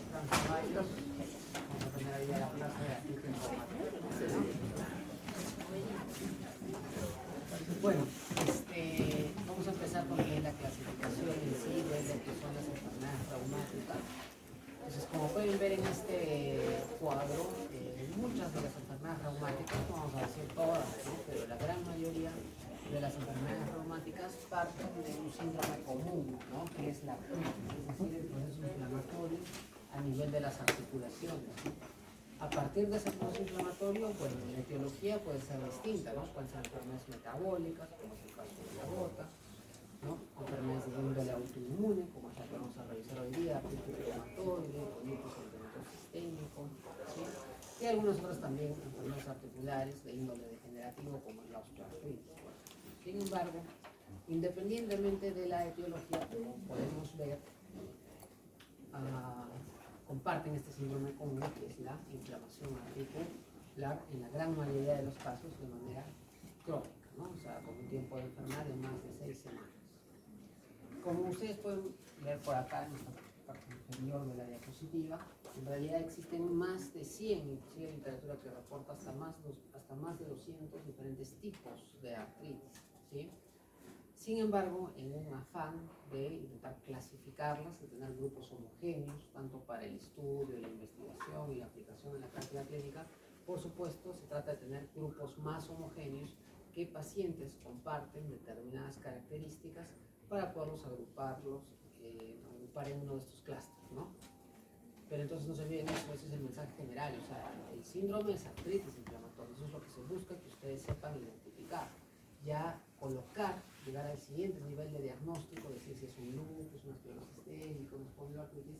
Fran Ceballos. Vamos a tener ahí a la plaza de artículo informativo. Bueno, vamos a empezar con la clasificación en sí de lo que son las enfermedades reumáticas. Entonces, como pueden ver en este cuadro, muchas de las enfermedades reumáticas, no vamos a decir todas, ¿no? Pero la gran mayoría de las enfermedades reumáticas parten de un síndrome común, ¿no? Que es la artritis, es decir, el proceso inflamatorio a nivel de las articulaciones, ¿no? A partir de ese proceso inflamatorio, bueno, la etiología puede ser distinta, ¿no? Pueden ser enfermedades metabólicas, como es el caso de la gota, ¿no? Enfermedades de índole autoinmune, como es la que vamos a revisar hoy día, artritis reumatoide, colitis inflamatorio sistémico, ¿sí? Y algunas otras también enfermedades articulares de índole degenerativo, como es la osteoartritis. Sin embargo, independientemente de la etiología, como podemos ver, comparten este síndrome común, que es la inflamación articular, en la gran mayoría de los casos de manera crónica, ¿no? O sea, con un tiempo de enfermedad de más de 6 semanas. Como ustedes pueden ver por acá en esta parte inferior de la diapositiva, en realidad existen más de 100, inclusive literatura que reporta hasta más de 200 diferentes tipos de artritis, ¿sí? Sin embargo, en un afán de intentar clasificarlas, de tener grupos homogéneos, tanto para el estudio, la investigación y la aplicación en la práctica clínica, por supuesto, se trata de tener grupos más homogéneos que pacientes comparten determinadas características para poderlos agrupar en uno de estos clústeres, ¿no? Pero entonces no se olviden eso, ese es el mensaje general, o sea, el síndrome es artritis inflamatoria, eso es lo que se busca que ustedes sepan identificar. Ya llegar al siguiente nivel de diagnóstico, decir si es un lupus, una esclerosis sistémica, una espondiloartritis,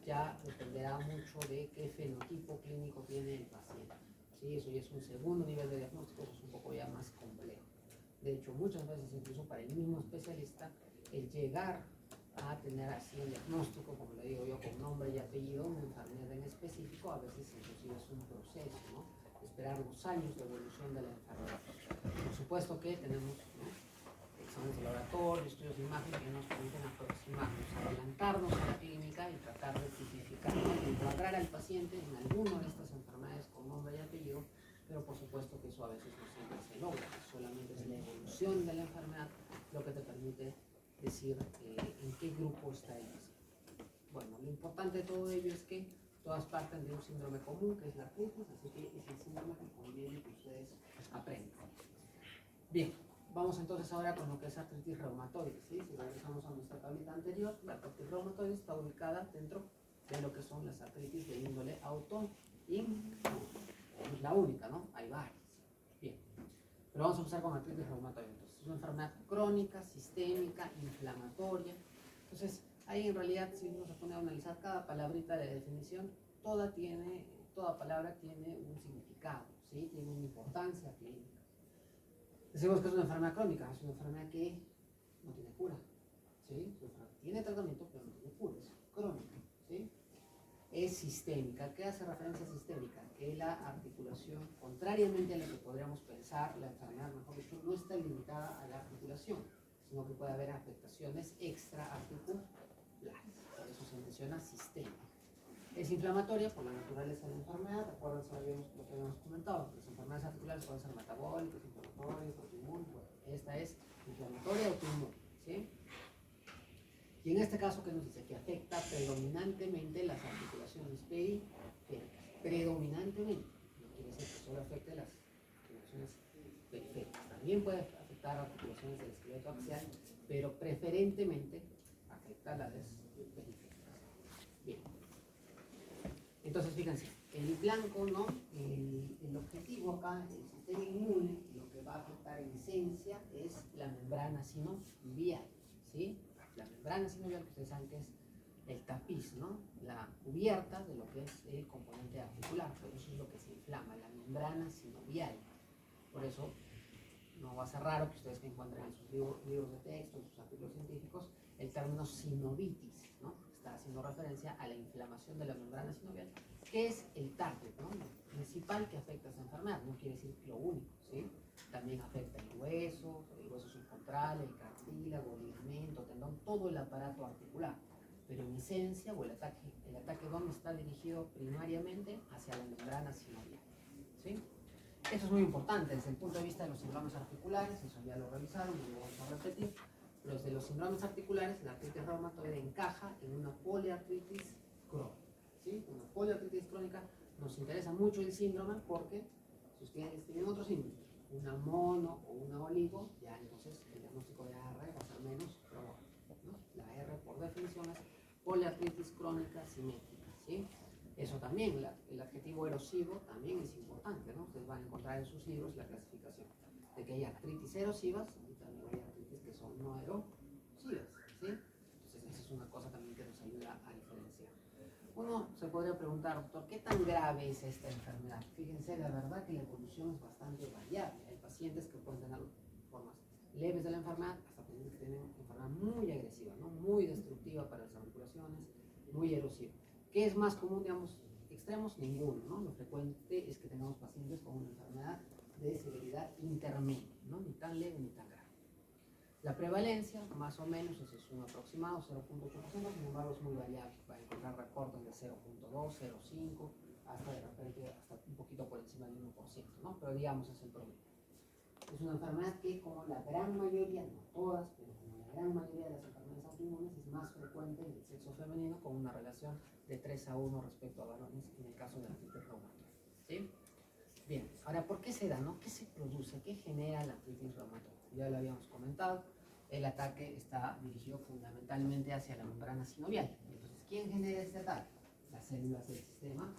ya dependerá mucho de qué fenotipo clínico tiene el paciente. ¿Sí? Eso ya es un segundo nivel de diagnóstico, eso es un poco ya más complejo. De hecho, muchas veces, incluso para el mismo especialista, el llegar a tener así un diagnóstico, como le digo yo, con nombre y apellido, una enfermedad en específico, a veces inclusive es un proceso, ¿no? Esperar los años de evolución de la enfermedad. Por supuesto que tenemos, ¿no?, exámenes de laboratorio, estudios de imagen que nos permiten aproximarnos, adelantarnos a la clínica y tratar de tipificar, ¿no?, encuadrar al paciente en alguna de estas enfermedades con nombre y apellido, pero por supuesto que eso a veces no siempre se logra, solamente es la evolución de la enfermedad lo que te permite decir en qué grupo está el paciente. Bueno, lo importante de todo ello es que todas parten de un síndrome común, que es la artritis, así que es el síndrome que conviene que ustedes aprendan. Bien, vamos entonces ahora con lo que es artritis reumatoide, ¿sí? Si regresamos a nuestra tablita anterior, la artritis reumatoide está ubicada dentro de lo que son las artritis de índole autoinmune. Es la única, ¿no? Hay varias. Bien, pero vamos a empezar con artritis reumatoide. Entonces, es una enfermedad crónica, sistémica, inflamatoria. Entonces, ahí en realidad, si uno se pone a analizar cada palabrita de definición, toda palabra tiene un significado, ¿sí? Tiene una importancia clínica. Decimos que es una enfermedad crónica, es una enfermedad que no tiene cura, ¿sí? Tiene tratamiento, pero no tiene cura, es crónica, ¿sí? Es sistémica. ¿Qué hace referencia sistémica? Que la articulación, contrariamente a lo que podríamos pensar, la enfermedad, mejor dicho, no está limitada a la articulación, sino que puede haber afectaciones extraarticulares. Por eso se menciona sistémica. Es inflamatoria por la naturaleza de la enfermedad. Recuerden lo que habíamos comentado. Las enfermedades articulares pueden ser metabólicas, inflamatorias, autoinmunes. Bueno, esta es inflamatoria autoinmune, ¿sí? Y en este caso, ¿qué nos dice? Que afecta predominantemente las articulaciones periféricas. Predominantemente. No quiere decir que solo afecte las articulaciones periféricas. También puede afectar articulaciones del esqueleto axial, pero preferentemente afecta las periféricas. Bien. Entonces, fíjense, el blanco, ¿no? El objetivo acá, el sistema inmune, lo que va a afectar en esencia es la membrana sinovial, ¿sí? La membrana sinovial, que ustedes saben que es el tapiz, ¿no? La cubierta de lo que es el componente articular, pero eso es lo que se inflama, la membrana sinovial. Por eso no va a ser raro que ustedes encuentren en sus libros de texto, en sus artículos científicos, el término sinovitis, ¿no? Está haciendo referencia a la inflamación de la membrana sinovial, que es el target, ¿no?, principal que afecta a esta enfermedad. No quiere decir lo único, ¿sí? También afecta el hueso subcontral, el cartílago, el ligamento, tendón, todo el aparato articular. Pero en esencia, o el ataque ataque ¿dónde está dirigido? Primariamente hacia la membrana sinovial. ¿Sí? Eso es muy importante desde el punto de vista de los síndromes articulares, eso ya lo revisaron, no lo vamos a repetir. Los de los síndromes articulares, la artritis reumatoide encaja en una poliartritis crónica. ¿Sí? Una poliartritis crónica nos interesa mucho el síndrome porque si ustedes tienen otros síndromes, una mono o una oligo, ya entonces el diagnóstico de AR va a ser menos probable, ¿no? La R por definición es poliartritis crónica simétrica, ¿sí? Eso también, el adjetivo erosivo también es importante, ¿no? Ustedes van a encontrar en sus libros la clasificación de que hay artritis erosivas y también hay artritis que son no erosivas, ¿sí? Entonces esa es una cosa también que nos ayuda a diferenciar. Uno se podría preguntar, doctor, ¿qué tan grave es esta enfermedad? Fíjense, la verdad que la evolución es bastante variable. Hay pacientes que pueden tener formas leves de la enfermedad, hasta pacientes que tienen enfermedad muy agresiva, ¿no? Muy destructiva para las articulaciones, muy erosiva. ¿Qué es más común, digamos, extremos? Ninguno, ¿no? Lo frecuente es que tengamos pacientes con una enfermedad de severidad intermedia, ¿no? Ni tan leve ni tan grave. La prevalencia, más o menos, ese es un aproximado, 0.8%, sin embargo es muy variable. Va a encontrar recortes de 0.2, 0.5, hasta de repente hasta un poquito por encima del 1%, ¿no? Pero digamos es el promedio. Es una enfermedad que, como la gran mayoría, no todas, pero como la gran mayoría de las enfermedades autoinmunes, es más frecuente en el sexo femenino, con una relación de 3:1 respecto a varones en el caso de la artritis reumatoide. ¿Sí? Bien, ahora, ¿por qué se da, no? ¿Qué se produce? ¿Qué genera la artritis reumatoide? Ya lo habíamos comentado, el ataque está dirigido fundamentalmente hacia la membrana sinovial. Entonces, ¿quién genera este ataque? Las células del sistema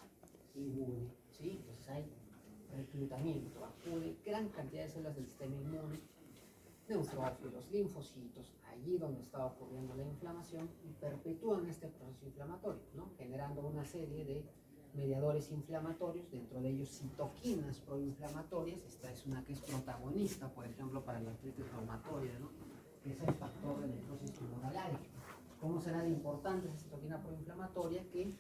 inmune, ¿sí? Entonces hay reclutamiento, acude gran cantidad de células del sistema inmune, neutrófilos, linfocitos, allí donde está ocurriendo la inflamación y perpetúan este proceso inflamatorio, ¿no? Generando una serie de mediadores inflamatorios, dentro de ellos citoquinas proinflamatorias. Esta es una que es protagonista, por ejemplo, para la artritis reumatoide, ¿no? Que es el factor de necrosis tumoral alérgica. ¿Cómo será de importante esa citoquina proinflamatoria? Que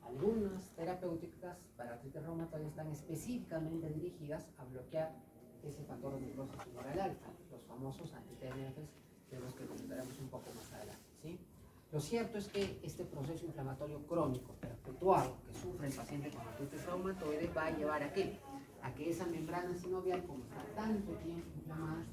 algunas terapéuticas para artritis reumatoide están específicamente dirigidas a bloquear ese factor de necrosis tumoral alfa, los famosos anti-TNFs, de los que comentaremos un poco más adelante, ¿sí? Lo cierto es que este proceso inflamatorio crónico perpetuado que sufre el paciente con artritis reumatoide va a llevar ¿a qué? A que esa membrana sinovial, como está tanto tiempo inflamada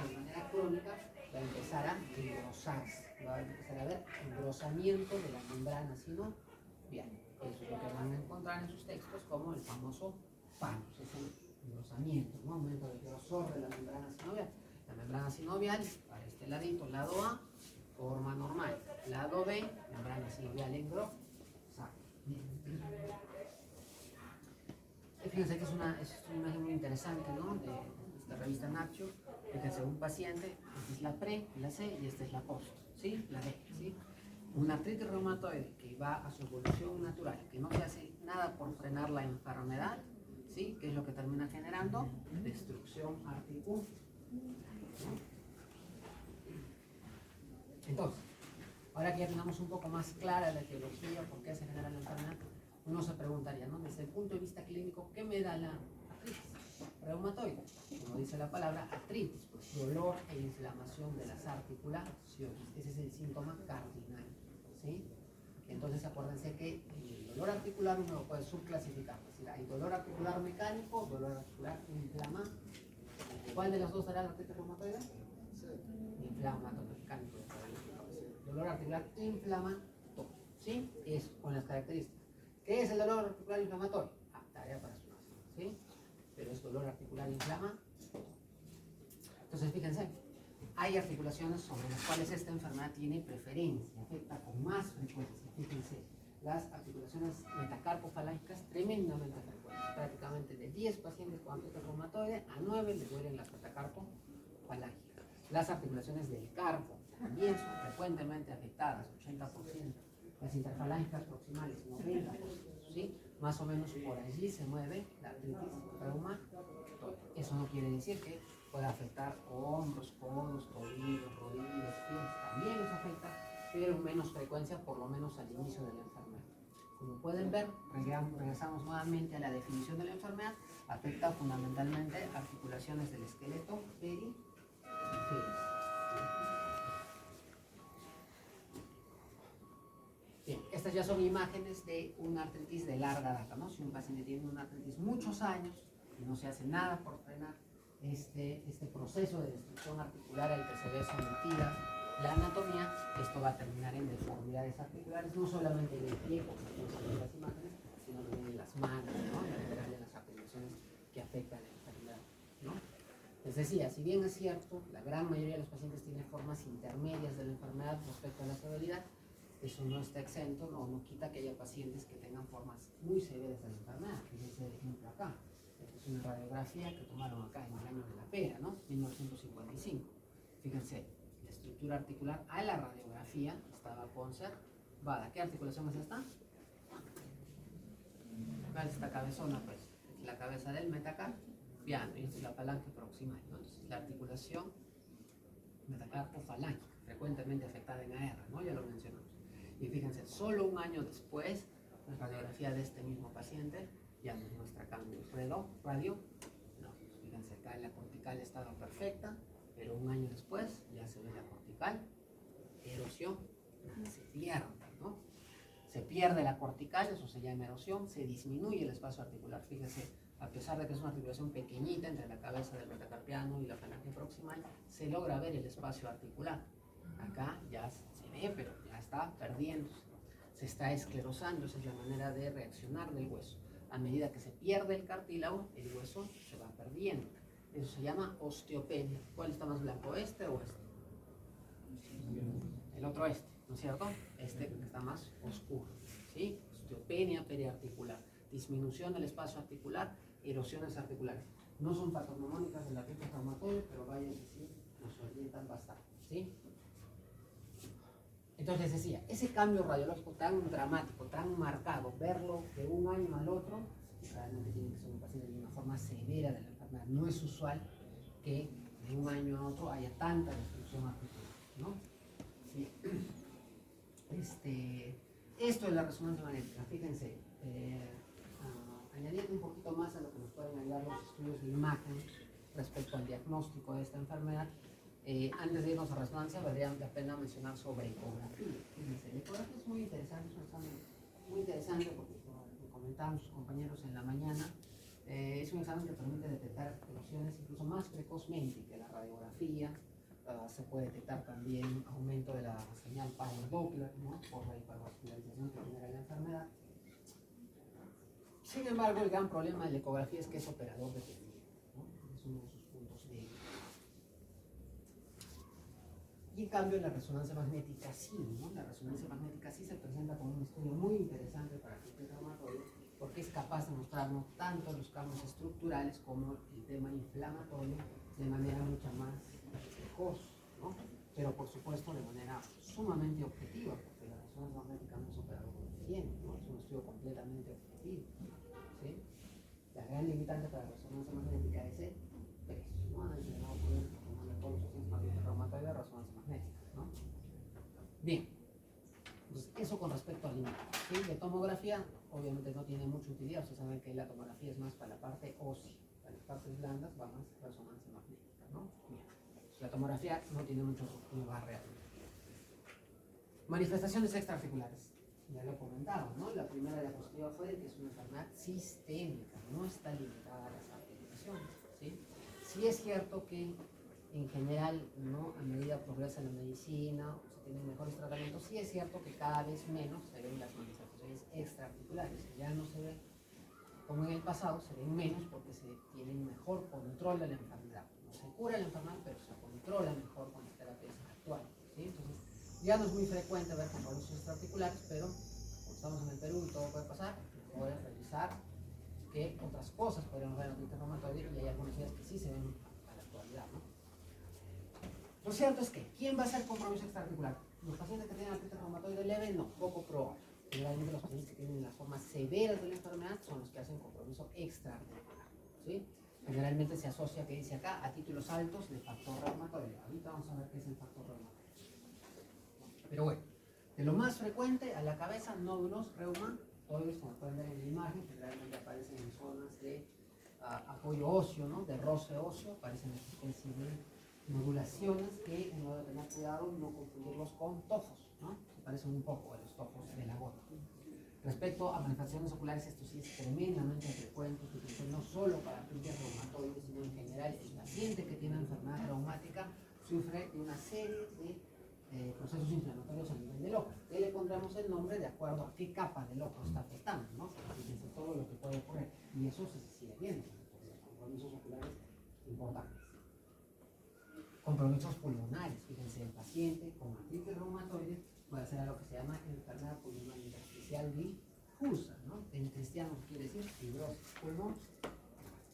de manera crónica, va a empezar a engrosarse, va a empezar a haber engrosamiento de la membrana sinovial. Eso es lo que van a encontrar en sus textos como el famoso PANOS, es el engrosamiento, ¿no? Aumento del grosor de la membrana sinovial. La membrana sinovial, para este ladito, lado A, forma normal. Lado B, membrana sinovial engrosada. Fíjense que es una imagen muy interesante, ¿no? De esta revista Nature. Fíjense, un paciente, esta es la pre, la C, y esta es la post, ¿sí? La D, ¿sí? Una artritis reumatoide que va a su evolución natural, que no se hace nada por frenar la enfermedad, ¿sí? Que es lo que termina generando destrucción articular. Entonces, ahora que ya tenemos un poco más clara la etiología, por qué se genera la enfermedad, uno se preguntaría, ¿no? Desde el punto de vista clínico, ¿qué me da la artritis reumatoide? Como dice la palabra, artritis, pues dolor e inflamación de las articulaciones. Ese es el síntoma cardinal, ¿sí? Entonces acuérdense que el dolor articular uno lo puede subclasificar, es decir, hay dolor articular mecánico, dolor articular inflamatorio. ¿Cuál de las dos será la artritis reumatoide? Inflamatorio, mecánico. Dolor articular inflamatorio, ¿sí? Es con las características. ¿Qué es el dolor articular inflamatorio? Tarea para su clase, ¿sí? Pero es dolor articular inflamatorio. Entonces, fíjense, hay articulaciones sobre las cuales esta enfermedad tiene preferencia, afecta con más frecuencia. Fíjense, las articulaciones metacarpofalángicas tremendamente frecuentes. Prácticamente de 10 pacientes con artritis reumatoide, a 9 les duelen las metacarpofalángicas. Las articulaciones del carpo también son frecuentemente afectadas, 80%. Las interfalángicas proximales, 90%, ¿sí? Más o menos por allí se mueve la artritis reumatoide. Eso no quiere decir que pueda afectar hombros, codos, tobillos, rodillas, pies. También nos afecta, pero en menos frecuencia, por lo menos al inicio de la enfermedad. Como pueden ver, regresamos nuevamente a la definición de la enfermedad. Afecta fundamentalmente articulaciones del esqueleto periférico. Bien, esta Estas ya son imágenes de una artritis de larga data, ¿no? Si un paciente tiene una artritis muchos años y no se hace nada por frenar este proceso de destrucción articular al que se ve sometida la anatomía, esto va a terminar en deformidades articulares, no solamente en el pie, como se ven en las imágenes, sino también en las manos, ¿no? En general en las articulaciones que afectan la enfermedad, ¿no? Les decía, si bien es cierto, la gran mayoría de los pacientes tienen formas intermedias de la enfermedad respecto a la severidad, eso no está exento, no quita que haya pacientes que tengan formas muy severas de la enfermedad, que es el ejemplo acá. Esta es una radiografía que tomaron acá en el año de la pera, ¿no? 1955. Fíjense, la estructura articular a la radiografía estaba conservada. ¿Qué articulación es esta? Acá es esta cabezona, pues, es la cabeza del metacarpiano y esta es la falange proximal, ¿no? Entonces, la articulación metacarpofalángica, frecuentemente afectada en AR, ¿no? Ya lo mencionamos. Y fíjense, solo un año después, la radiografía de este mismo paciente ya nos muestra cambios. Radio, no. Fíjense, acá la cortical estaba perfecta, pero un año después ya se ve la cortical, erosión, se pierde, ¿no? Se pierde la cortical, eso se llama erosión, se disminuye el espacio articular. Fíjense, a pesar de que es una articulación pequeñita entre la cabeza del metacarpiano y la falange proximal, se logra ver el espacio articular. Acá ya se ve, pero ya está perdiéndose. Se está esclerosando, esa es la manera de reaccionar del hueso. A medida que se pierde el cartílago, el hueso se va perdiendo. Eso se llama osteopenia. ¿Cuál está más blanco, este o este? El otro este, ¿no es cierto? Este que está más oscuro, ¿sí? Osteopenia periarticular, disminución del espacio articular, erosiones articulares. No son patognomónicas del artritis reumatoide, pero vaya que sí, nos orientan bastante, ¿sí? Entonces decía, ese cambio radiológico tan dramático, tan marcado, verlo de un año al otro, realmente tiene que ser un paciente de una forma severa de la enfermedad. No es usual que de un año a otro haya tanta destrucción articular, ¿no? Sí. Esto es la resonancia magnética, fíjense, añadiendo un poquito más a lo que nos pueden ayudar los estudios de imagen respecto al diagnóstico de esta enfermedad. Antes de irnos a resonancia, valdría la pena mencionar sobre ecografía. Fíjense, la ecografía es muy interesante, es un examen muy interesante porque, como comentaban sus compañeros en la mañana, es un examen que permite detectar erosiones incluso más precozmente que la radiografía. Se puede detectar también aumento de la señal Power Doppler, ¿no? Por la hipervascularización que genera la enfermedad. Sin embargo, el gran problema de la ecografía es que es operador dependiente, ¿no? Es uno de sus puntos débiles. Y en cambio la resonancia magnética sí, ¿no? La resonancia magnética sí se presenta como un estudio muy interesante para el reumatoide porque es capaz de mostrarnos tanto los cambios estructurales como el tema inflamatorio de manera mucho más precoz, ¿no? Pero por supuesto de manera sumamente objetiva, porque la resonancia magnética no es operador dependiente, ¿no? Es un estudio completamente objetivo, ¿sí? La gran limitante para la resonancia magnética es el precio, ¿no? A veces no poder tomarle todos los pacientes más bien reumatoide de resonancia magnética, ¿no? Bien, entonces eso con respecto al límite, ¿sí? De tomografía, obviamente no tiene mucha utilidad, ustedes saben que la tomografía es más para la parte ósea, para las partes blandas va más resonancia magnética, ¿no? Bien. La tomografía no tiene mucho lugar realmente. Manifestaciones extraarticulares. Ya lo comentaba, ¿no? La primera diapositiva fue de que es una enfermedad sistémica, no está limitada a las articulaciones, ¿sí? Sí es cierto que en general, ¿no? A medida que progresa la medicina o se tienen mejores tratamientos, sí es cierto que cada vez menos se ven las manifestaciones extraarticulares. Ya no se ven como en el pasado, se ven menos porque se tiene un mejor control de la enfermedad. No se cura la enfermedad, pero se controla mejor con las terapias actuales, ¿sí? Entonces, ya no es muy frecuente ver compromisos extraarticulares, pero como estamos en el Perú y todo puede pasar, mejor es revisar qué otras cosas podrían ver en el artritis reumatoide y hay algunas ideas que sí se ven a la actualidad, ¿no? Lo cierto es que, ¿quién va a hacer compromiso extraarticular? Los pacientes que tienen artritis reumatoide leve, no, poco probable. Generalmente los pacientes que tienen las formas severas de la enfermedad son los que hacen compromiso extraarticular, ¿sí? Generalmente se asocia, que dice acá, a títulos altos de factor reumatoide. Ahorita vamos a ver qué es el factor reumatoide. Pero bueno, de lo más frecuente a la cabeza, nódulos reumatoides, como pueden ver en la imagen, generalmente aparecen en zonas de apoyo óseo, ¿no? De roce óseo, aparecen esta especie de modulaciones que uno debe tener cuidado no confundirlos con tojos, ¿no? parecen un poco a los tojos de la gota. Respecto a manifestaciones oculares, esto sí es tremendamente frecuente, no solo para artritis reumatoide, sino en general el paciente que tiene enfermedad reumática sufre de una serie de procesos inflamatorios a nivel del ojo. ¿Qué le pondremos el nombre de acuerdo a qué capa del ojo está afectando? ¿No? Fíjense todo lo que puede ocurrir. Y eso se sigue viendo, entonces, compromisos oculares importantes. Compromisos pulmonares, fíjense, el paciente con artritis reumatoide puede hacer algo que se llama enfermedad pulmonar intersticial difusa, ¿no? En cristiano quiere decir fibrosis pulmón.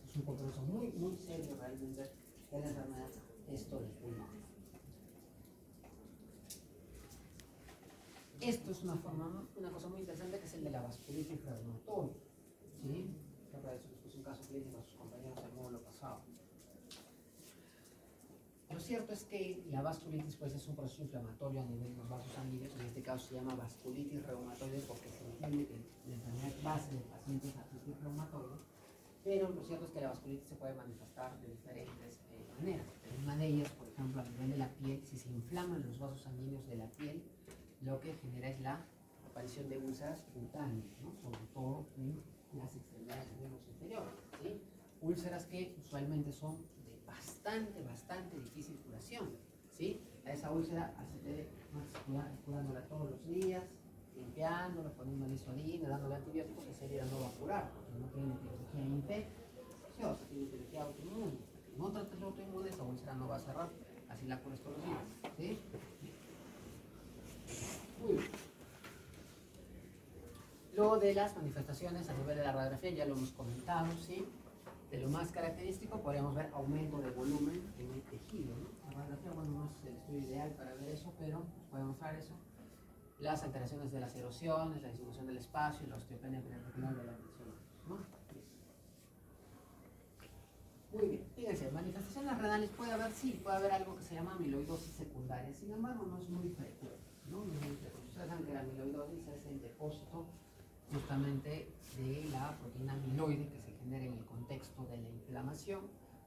Es un compromiso muy, muy serio realmente de la enfermedad, esto del pulmón. Esto es una cosa muy interesante que es el de la vasculitis reumatoide, ¿sí? Es un caso clínico de sus compañeros del módulo pasado. Lo cierto es que la vasculitis pues, es un proceso inflamatorio a nivel de los vasos sanguíneos. En este caso se llama vasculitis reumatoide porque se entiende que la enfermedad base del paciente es artritis reumatoide, pero lo cierto es que la vasculitis se puede manifestar de diferentes maneras. Una de ellas, por ejemplo, a nivel de la piel, si se inflaman los vasos sanguíneos de la piel, lo que genera es la aparición de úlceras cutáneas, ¿no? Sobre todo en las extremidades de los inferiores, ¿sí? Úlceras que usualmente son bastante difícil curación, ¿sí? A esa úlcera así curándola todos los días, limpiándola, poniéndole insulina, dándole antibióticos, esa herida no va a curar, porque no tiene etiología infecciosa, tiene etiología autoinmune. No trates la autoinmune, esa úlcera no va a cerrar, así la curas todos los días, ¿sí? Muy bien. Lo de las manifestaciones a nivel de la radiografía ya lo hemos comentado, ¿sí? De lo más característico podríamos ver aumento de volumen en el tejido, ¿no? La radiografía, bueno, no es el estudio ideal para ver eso, pero puede mostrar eso. Las alteraciones de las erosiones, la distribución del espacio y la osteopenia periarticular de la mencionamos, ¿no? Muy bien, fíjense, manifestaciones renales puede haber algo que se llama amiloidosis secundaria, sin embargo no es muy frecuente, ¿no? No es muy frecuente. Ustedes saben que la amiloidosis es el depósito justamente de la proteína amiloide que se genera en el contexto de la inflamación.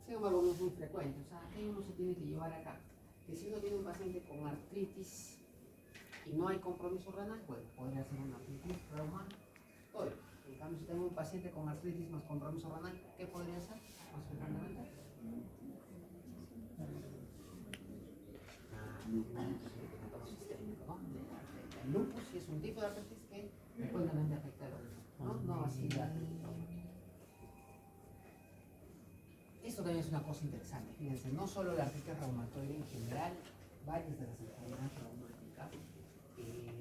Sin embargo, no es muy frecuente. O sea, ¿qué uno se tiene que llevar acá? Que si uno tiene un paciente con artritis y no hay compromiso renal, bueno, podría ser una artritis reumatoide. En cambio, si tengo un paciente con artritis más compromiso renal, ¿qué podría ser más frecuentemente? Sistémico, ¿no? El lupus sí es un tipo de artritis que frecuentemente afecta al organismo, ¿no? No así la artritis reumatoide. Esto también es una cosa interesante, fíjense, no solo la artritis reumatoide en general, varias de las enfermedades reumáticas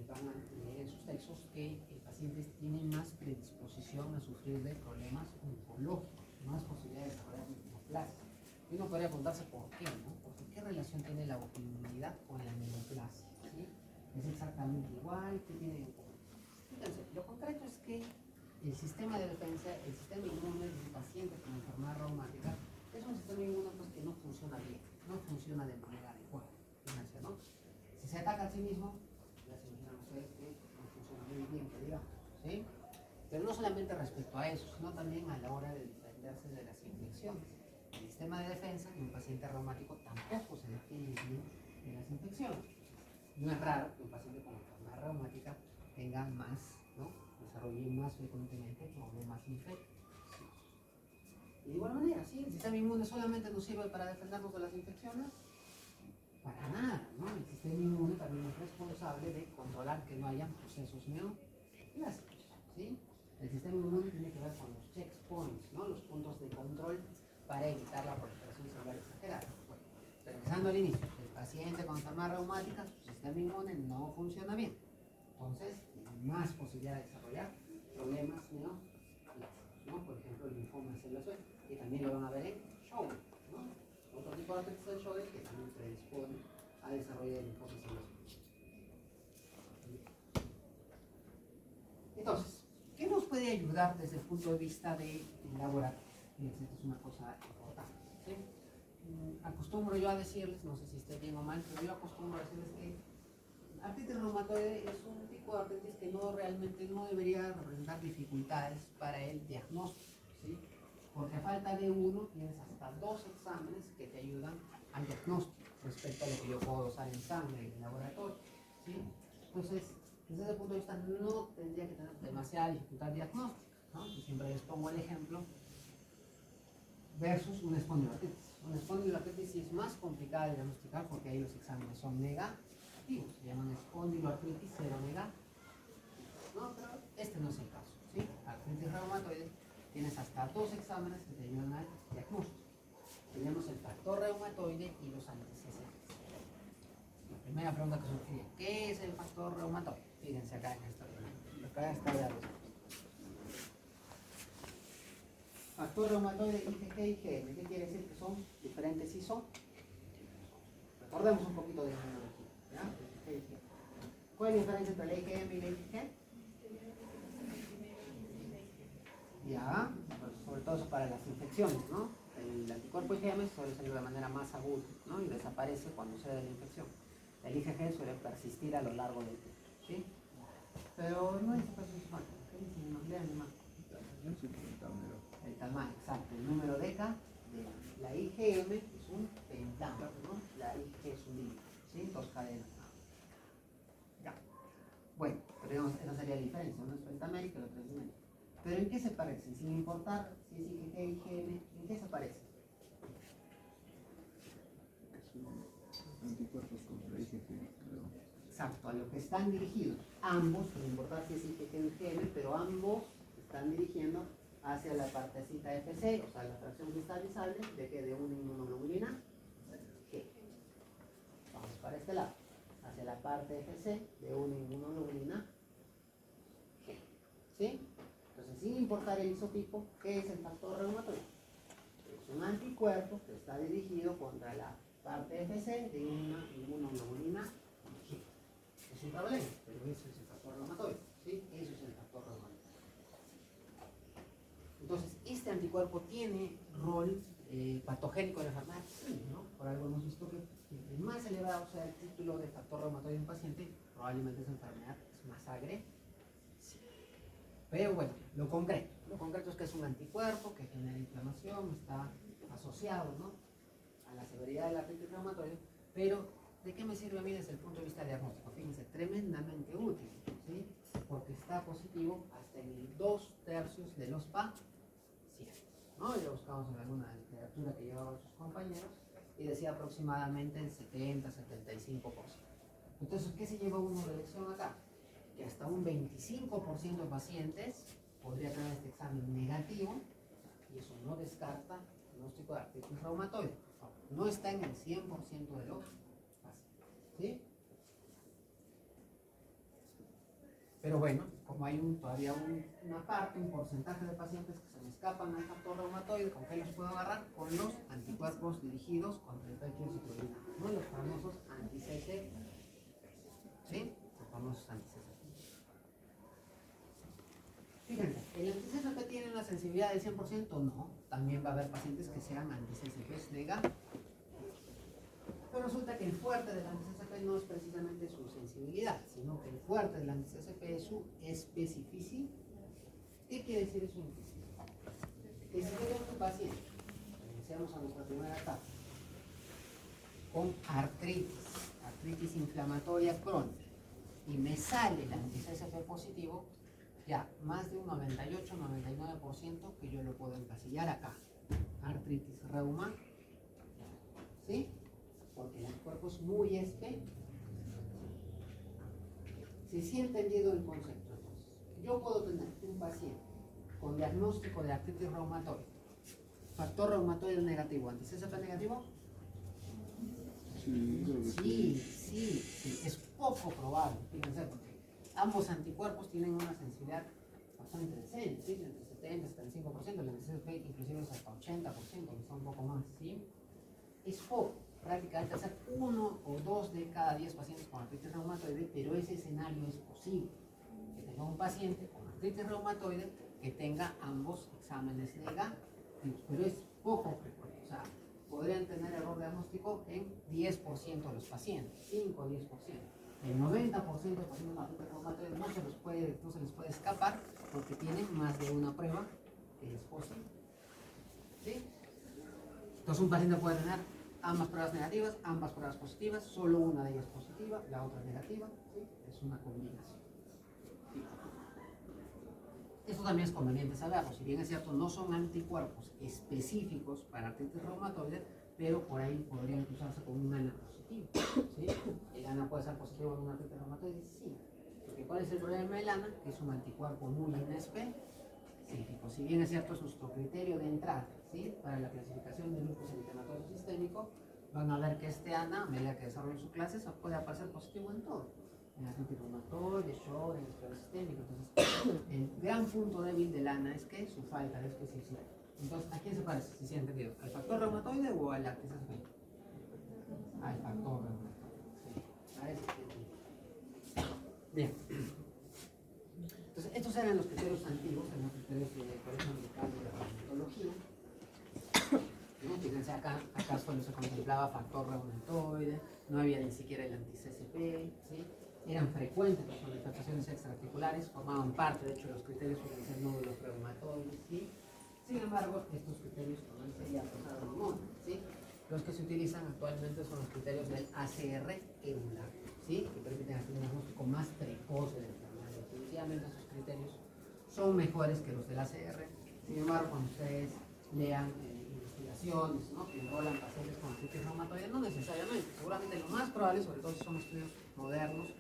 van a tener en sus textos que pacientes tienen más predisposición a sufrir de problemas oncológicos, más posibilidad de desarrollar neoplasia. Y uno podría preguntarse por qué, ¿no? Porque ¿qué relación tiene la autoinmunidad con la neoplasia? ¿Sí? ¿Es exactamente igual? ¿Qué tiene en común? Fíjense, lo concreto es que el sistema de defensa, el sistema inmune de un paciente con enfermedad reumática es un sistema inmune pues, que no funciona bien, no funciona de manera adecuada. Fíjense, ¿no? Si se ataca a sí mismo, ya se imaginan ustedes que no funciona muy bien, que digamos, ¿sí? Pero no solamente respecto a eso, sino también a la hora de defenderse de las infecciones. El sistema de defensa de un paciente reumático tampoco se defiende bien de las infecciones. No es raro que un paciente con enfermedad reumática tenga más, ¿no? Desarrolle más frecuentemente problemas infecciosos. De igual manera, ¿sí? El sistema inmune solamente nos sirve para defendernos de las infecciones. Para nada, ¿no? El sistema inmune también es responsable de controlar que no haya procesos neoplásicos, ¿sí? El sistema inmune tiene que ver con los checkpoints, ¿no? Los puntos de control para evitar la proliferación celular exagerada. Bueno, regresando al inicio, el paciente con enfermedad reumática, su sistema inmune no funciona bien. Entonces, tiene más posibilidad de desarrollar problemas neoplásicos, ¿no? Por ejemplo, el linfoma de células sueltas, que también lo van a ver en Sjögren, ¿no? Otro tipo de artritis del Sjögren que también predispone a desarrollar el linfoma de células sueltas. Entonces, ¿qué nos puede ayudar desde el punto de vista del laboratorio? Esto es una cosa importante, ¿sí? Acostumbro yo a decirles, no sé si esté bien o mal, pero yo acostumbro a decirles que artritis reumatoide es un tipo de artritis que realmente no debería representar dificultades para el diagnóstico, ¿sí? Porque a falta de uno tienes hasta 2 exámenes que te ayudan al diagnóstico respecto a lo que yo puedo usar en sangre en el laboratorio, ¿sí? Entonces, desde ese punto de vista no tendría que tener demasiada dificultad diagnóstica, ¿no? Y siempre les pongo el ejemplo versus una espondiloartritis. Una espondiloartritis sí es más complicada de diagnosticar porque ahí los exámenes son negativos, se llaman espondiloartritis seronegada. No, pero este no es el caso, ¿sí? Artritis reumatoide, tienes hasta 2 exámenes que te ayudan al diagnóstico. Tenemos el factor reumatoide y los anti-CCPs. La primera pregunta que surgiría, ¿qué es el factor reumatoide? Fíjense acá en esta pregunta. Acá está la respuesta. Factor reumatoide IgG y IgM, ¿qué quiere decir? Que son diferentes ISO. Recordemos un poquito de inmunología, ¿ya? IgG y IgM. ¿Cuál es la diferencia entre la IgM y la IgG? Ya, pues sobre todo eso para las infecciones, ¿no? El anticuerpo IgM suele salir de manera más aguda, ¿no? Y desaparece cuando se da la infección. El IgG suele persistir a lo largo del tiempo, ¿sí? Pero no es específico. ¿Qué dice? Nos lean más. El tamaño, exacto. El número deca de la IgM es un pentámero, ¿no? La IgG es un límite, ¿sí? 2 cadenas. Ya. Bueno, pero digamos, esa sería la diferencia. Uno es pentamérico y el otro es dimétrico. Pero ¿en qué se parecen? Sin importar si es IgG, IgM, ¿en qué se parecen? Anticuerpos contra IgG. Exacto, a lo que están dirigidos. Ambos, sin importar si es IgG o IgM, pero ambos están dirigiendo hacia la partecita FC, o sea, la fracción cristalizable de una inmunoglobulina G. Vamos para este lado, hacia la parte FC de una inmunoglobulina G. ¿Sí? Entonces, sin importar el isotipo, ¿qué es el factor reumatoide? Es un anticuerpo que está dirigido contra la parte FC de una inmunoglobulina G. Es un problema, pero eso es el factor reumatoide. ¿Sí? Eso es el factor reumatoide. Entonces, ¿este anticuerpo tiene rol patogénico en la enfermedad? Sí, ¿no? Por algo hemos visto que el más elevado sea el título de factor reumatoide en un paciente, probablemente esa enfermedad es más agresiva. Sí. Pero bueno, lo concreto es que es un anticuerpo que genera inflamación, está asociado, ¿no?, a la severidad de la artritis reumatoide, pero ¿de qué me sirve a mí desde el punto de vista diagnóstico? Fíjense, tremendamente útil, ¿sí? Porque está positivo hasta en el 2/3 de los pacientes, ¿no? Ya buscamos en alguna literatura que llevaban sus compañeros y decía aproximadamente el 70-75%. Entonces, ¿qué se lleva uno de lección acá? Que hasta un 25% de pacientes podría tener este examen negativo y eso no descarta el diagnóstico de artritis reumatoide. No está en el 100% de los pacientes, ¿sí? Pero bueno, como hay todavía una parte, un porcentaje de pacientes que se me escapan al factor reumatoide, ¿con qué los puedo agarrar? Con los anticuerpos dirigidos contra el pegcetacoplan, ¿no? Los famosos anti-CCP, ¿sí? Los famosos anti-CCP. Fíjense, ¿el anti-CCP tiene una sensibilidad del 100%? No. También va a haber pacientes que sean anti-CCP negativos. Pero resulta que el fuerte del anti-CCP no es precisamente su sensibilidad, sino que el fuerte del anti-CCP es su especificidad. ¿Qué quiere decir eso? Que si yo tengo un paciente, iniciamos a nuestra primera etapa, con artritis inflamatoria crónica, y me sale el anti-CCP positivo, ya más de un 98-99% que yo lo puedo encasillar acá. Artritis reumatoide, ¿sí? Porque el cuerpo es muy específico. Si he entendido el concepto, entonces, yo puedo tener un paciente con diagnóstico de artritis reumatoide, factor reumatoide negativo, anti-CCP negativo. Sí, es poco probable, fíjense, porque ambos anticuerpos tienen una sensibilidad bastante decente, ¿sí? Entre 70 y 75%, el anti-CCP inclusive es hasta 80%, quizá un poco más, ¿sí? Es poco. Prácticamente hacer 1 o 2 de cada 10 pacientes con artritis reumatoide, pero ese escenario es posible. Que tenga un paciente con artritis reumatoide que tenga ambos exámenes negativos, pero es poco frecuente. O sea, podrían tener error diagnóstico en 10% de los pacientes, 5 o 10%. El 90% de pacientes con artritis reumatoide no se les puede escapar porque tienen más de una prueba que es posible. ¿Sí? Entonces un paciente puede tener Ambas pruebas negativas, ambas pruebas positivas, solo una de ellas positiva, la otra negativa, ¿sí? Es una combinación. Esto también es conveniente saberlo, si bien es cierto, no son anticuerpos específicos para artritis reumatoide, pero por ahí podrían usarse con un ANA positivo, ¿sí? ¿El ANA puede ser positivo en una artritis reumatoide? Sí. Porque ¿cuál es el problema del ANA? Que es un anticuerpo muy inespecífico. Si bien es cierto, es nuestro criterio de entrada, ¿sí? Para la clasificación del lupus eritematoso sistémico, van a ver que este ANA, a medida que desarrolle su clase, puede aparecer positivo en todo. En artritis reumatoide, SHORT, en esclerosis sistémica. Entonces, el gran punto débil del ANA es que su falta de especificidad. Entonces, ¿a quién se parece? Si se ha entendido, ¿al factor reumatoide o al actis ascendente? Al factor reumatoide. Sí. A ese bien. Entonces, estos eran los criterios antiguos, eran los criterios del Colegio Americano de Reumatología. ¿No? Fíjense acá solo se contemplaba factor reumatoide, no había ni siquiera el anti-CCP, ¿sí? Eran frecuentes las manifestaciones extraarticulares, formaban parte, de hecho, de los criterios para el nódulos reumatoides, ¿sí? Sin embargo, estos criterios no ya pasaron de moda, ¿sí? Los que se utilizan actualmente son los criterios del ACR-EULAR, ¿sí? Que permiten hacer un diagnóstico más precoz de la enfermedad. Definitivamente esos criterios son mejores que los del ACR. Sin embargo, cuando ustedes lean investigaciones, ¿no? Que enrolan pacientes con artritis reumatoide, no necesariamente. Seguramente lo más probable, sobre todo si son estudios modernos,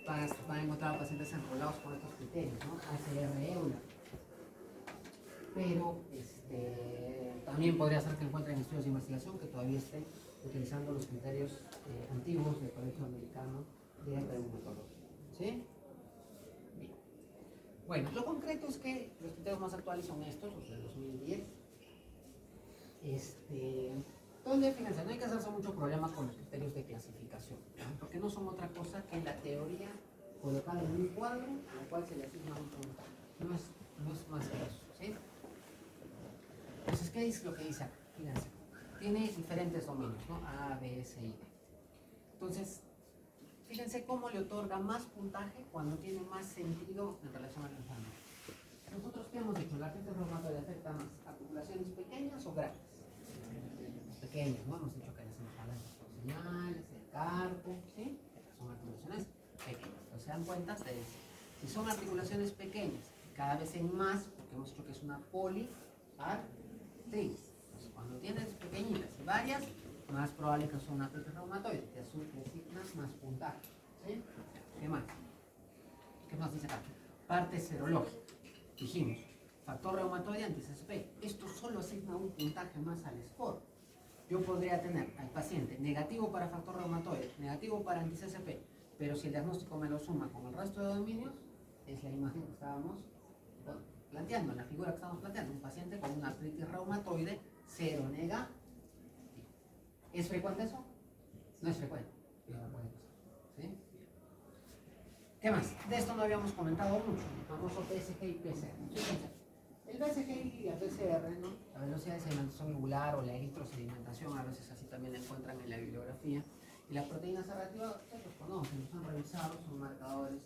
van a encontrar pacientes enrolados con estos criterios, ¿no? ACR-EULAR. Pero también podría ser que encuentren estudios de investigación que todavía estén utilizando los criterios antiguos del Colegio Americano de Reumatología. ¿Sí? Bien. Bueno, lo concreto es que los criterios más actuales son estos, los de 2010. Donde, fíjense, no hay que hacerse mucho problema con los criterios de clasificación, ¿no? Porque no son otra cosa que la teoría colocada en un cuadro al cual se le asigna un puntaje. No es más que eso, ¿sí? Entonces, ¿qué es lo que dice acá? Fíjense, tiene diferentes dominios, ¿no? A, B, C y D. Entonces, fíjense cómo le otorga más puntaje cuando tiene más sentido en relación a la enfermedad. Nosotros, ¿qué hemos dicho? La artritis reumatoide afecta más articulaciones pequeñas o grandes. Pequeñas, ¿no? Hemos dicho que las hemorragias proximal, el carpo, ¿sí? Son articulaciones pequeñas. Entonces, se dan cuenta ustedes. Si son articulaciones pequeñas, cada vez en más, porque hemos dicho que es una poliartritis. Entonces, cuando tienes pequeñitas y varias, más probable que sea una artritis reumatoide. Te asignas más puntaje. ¿Sí? ¿Qué más? ¿Qué más dice acá? Parte serológica. Dijimos, factor reumatoide anti-CCP. Esto solo asigna un puntaje más al score. Yo podría tener al paciente negativo para factor reumatoide, negativo para anti-CCP, pero si el diagnóstico me lo suma con el resto de dominios, es la imagen que estábamos planteando, la figura que estamos planteando, un paciente con una artritis reumatoide cero negativo. ¿Es frecuente eso? No es frecuente, pero puede pasar. ¿Sí? ¿Qué más? De esto no habíamos comentado mucho, el famoso PSG y PCR. Fíjense, el PSG y la PCR, ¿no? La velocidad de sedimentación angular o la eritrosedimentación, a veces así también la encuentran en la bibliografía. Y las proteínas errativas, ustedes los conocen, los han revisado, son marcadores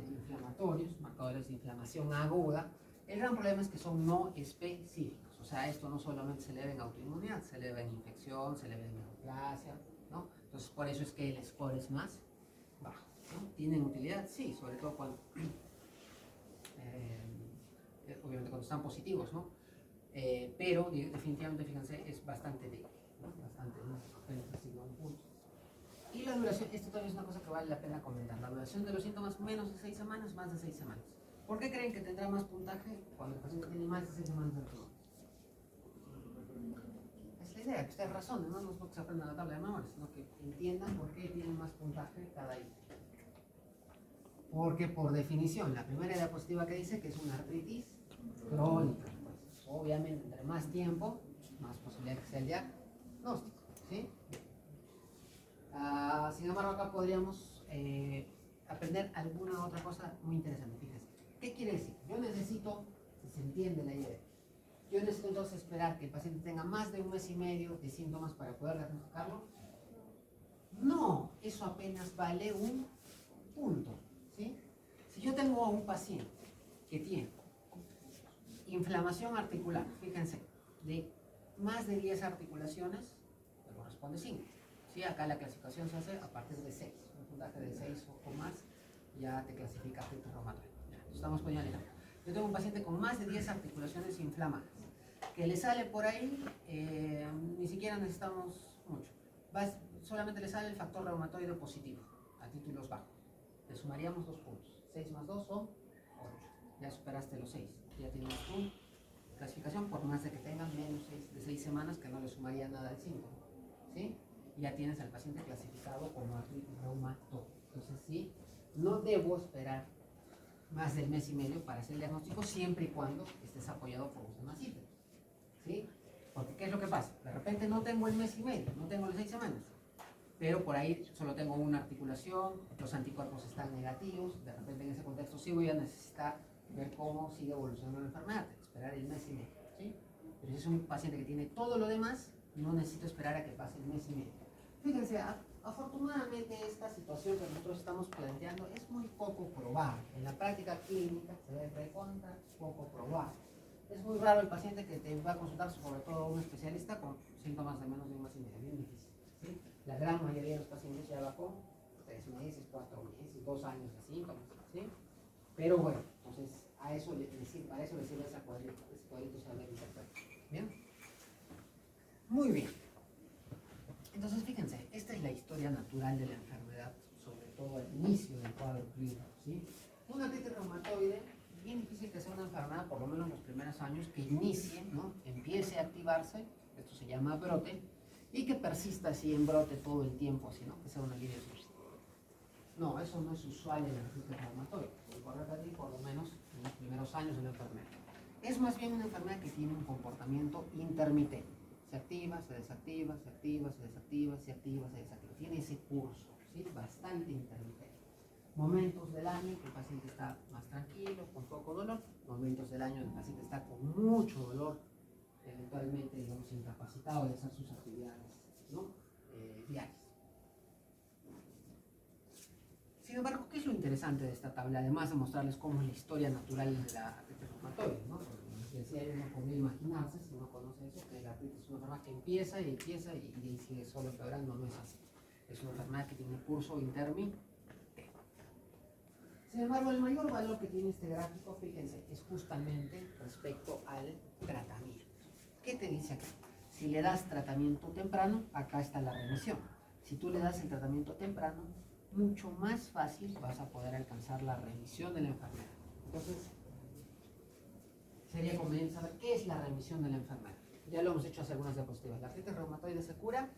inflamatorios, marcadores de inflamación aguda. El gran problema es que son no específicos, o sea, esto no solamente se le ve en autoinmunidad, se le ve en infección, se le ve en neoplasia, ¿no? Entonces, por eso es que el score es más bajo, ¿no? ¿Tienen utilidad? Sí, sobre todo cuando, obviamente cuando están positivos, ¿no? Pero definitivamente, fíjense, es bastante débil, ¿no? Bastante, ¿no? Apenas asigna un punto. Y la duración, esto también es una cosa que vale la pena comentar, la duración de los síntomas menos de 6 semanas, más de 6 semanas. ¿Por qué creen que tendrá más puntaje cuando el paciente tiene más de 6 semanas de dolor? Es la idea, que ustedes razonen, no es porque se aprendan la tabla de memorias, sino que entiendan por qué tiene más puntaje cada ítem. Porque por definición, la primera diapositiva que dice que es una artritis crónica. Pues, obviamente, entre más tiempo, más posibilidad que sea el diagnóstico, ¿sí? Sin embargo, acá podríamos aprender alguna otra cosa muy interesante. Fíjense, ¿qué quiere decir? Yo necesito, si se entiende la idea, yo necesito entonces esperar que el paciente tenga más de 1 mes y medio de síntomas para poder diagnosticarlo. No, eso apenas vale un punto, ¿sí? Si yo tengo a un paciente que tiene inflamación articular, fíjense, de más de 10 articulaciones, corresponde 5. ¿Sí? Acá la clasificación se hace a partir de 6. Un puntaje de 6 o más ya te clasifica artritis reumatoide. Estamos poniendo el ejemplo. Yo tengo un paciente con más de 10 articulaciones inflamadas, que le sale por ahí, ni siquiera necesitamos mucho. Solamente le sale el factor reumatoide positivo, a títulos bajos. Le sumaríamos 2 puntos. 6 más 2 son 8. Ya superaste los 6. Ya tienes tu clasificación, por más de que tengan menos de 6 semanas, que no le sumaría nada al síntoma. ¿Sí? Ya tienes al paciente clasificado como artritis reumatoide. Entonces, sí, no debo esperar más del mes y medio para hacer el diagnóstico, siempre y cuando estés apoyado por los demás síntomas. ¿Sí? Porque, ¿qué es lo que pasa? De repente no tengo el mes y medio, no tengo las 6 semanas, pero por ahí solo tengo una articulación, los anticuerpos están negativos, de repente en ese contexto sí voy a necesitar ver cómo sigue evolucionando la enfermedad, esperar el mes y medio. ¿Sí? Pero si es un paciente que tiene todo lo demás, no necesito esperar a que pase el mes y medio. Fíjense, afortunadamente esta situación que nosotros estamos planteando es muy poco probable. En la práctica clínica se ve recontra poco probable. Es muy raro el paciente que te va a consultar, sobre todo un especialista, con síntomas de menos de un mes y medio, bien difícil. ¿Sí? La gran mayoría de los pacientes ya va con 3 meses, 4 meses, 2 años de síntomas. ¿Sí? Pero bueno, entonces para eso le sirve ese cuadrito saber interpretar. ¿Bien? Muy bien. Entonces, fíjense, esta es la historia natural de la enfermedad, sobre todo al inicio del cuadro clínico. ¿Sí? Una artritis reumatoide, bien difícil que sea una enfermedad, por lo menos en los primeros años, que inicie, ¿no? Empiece a activarse, esto se llama brote, y que persista así en brote todo el tiempo, así, ¿no? Que sea una línea sucia. No, eso no es usual en la artritis reumatoide, por lo menos en los primeros años de la enfermedad. Es más bien una enfermedad que tiene un comportamiento intermitente. Se activa, se desactiva, se activa, se desactiva, se activa, se desactiva. Tiene ese curso, ¿sí? Bastante intermitente. Momentos del año que el paciente está más tranquilo, con poco dolor. Momentos del año el paciente está con mucho dolor, eventualmente, digamos, incapacitado de hacer sus actividades, ¿no? Diarias. Sin embargo, ¿qué es lo interesante de esta tabla? Además de mostrarles cómo es la historia natural de la artritis reumatoide, ¿no? Si uno podría imaginarse, si no conoce eso, que la artritis es una enfermedad que empieza y sigue solo empeorando. No es así. Es una enfermedad que tiene un curso intermitente. Sin embargo, el mayor valor que tiene este gráfico, fíjense, es justamente respecto al tratamiento. ¿Qué te dice aquí? Si le das tratamiento temprano, acá está la remisión. Si tú le das el tratamiento temprano, mucho más fácil vas a poder alcanzar la remisión de la enfermedad. Entonces, sería conveniente saber qué es la remisión de la enfermedad. Ya lo hemos hecho hace algunas diapositivas. ¿La artritis reumatoide se cura?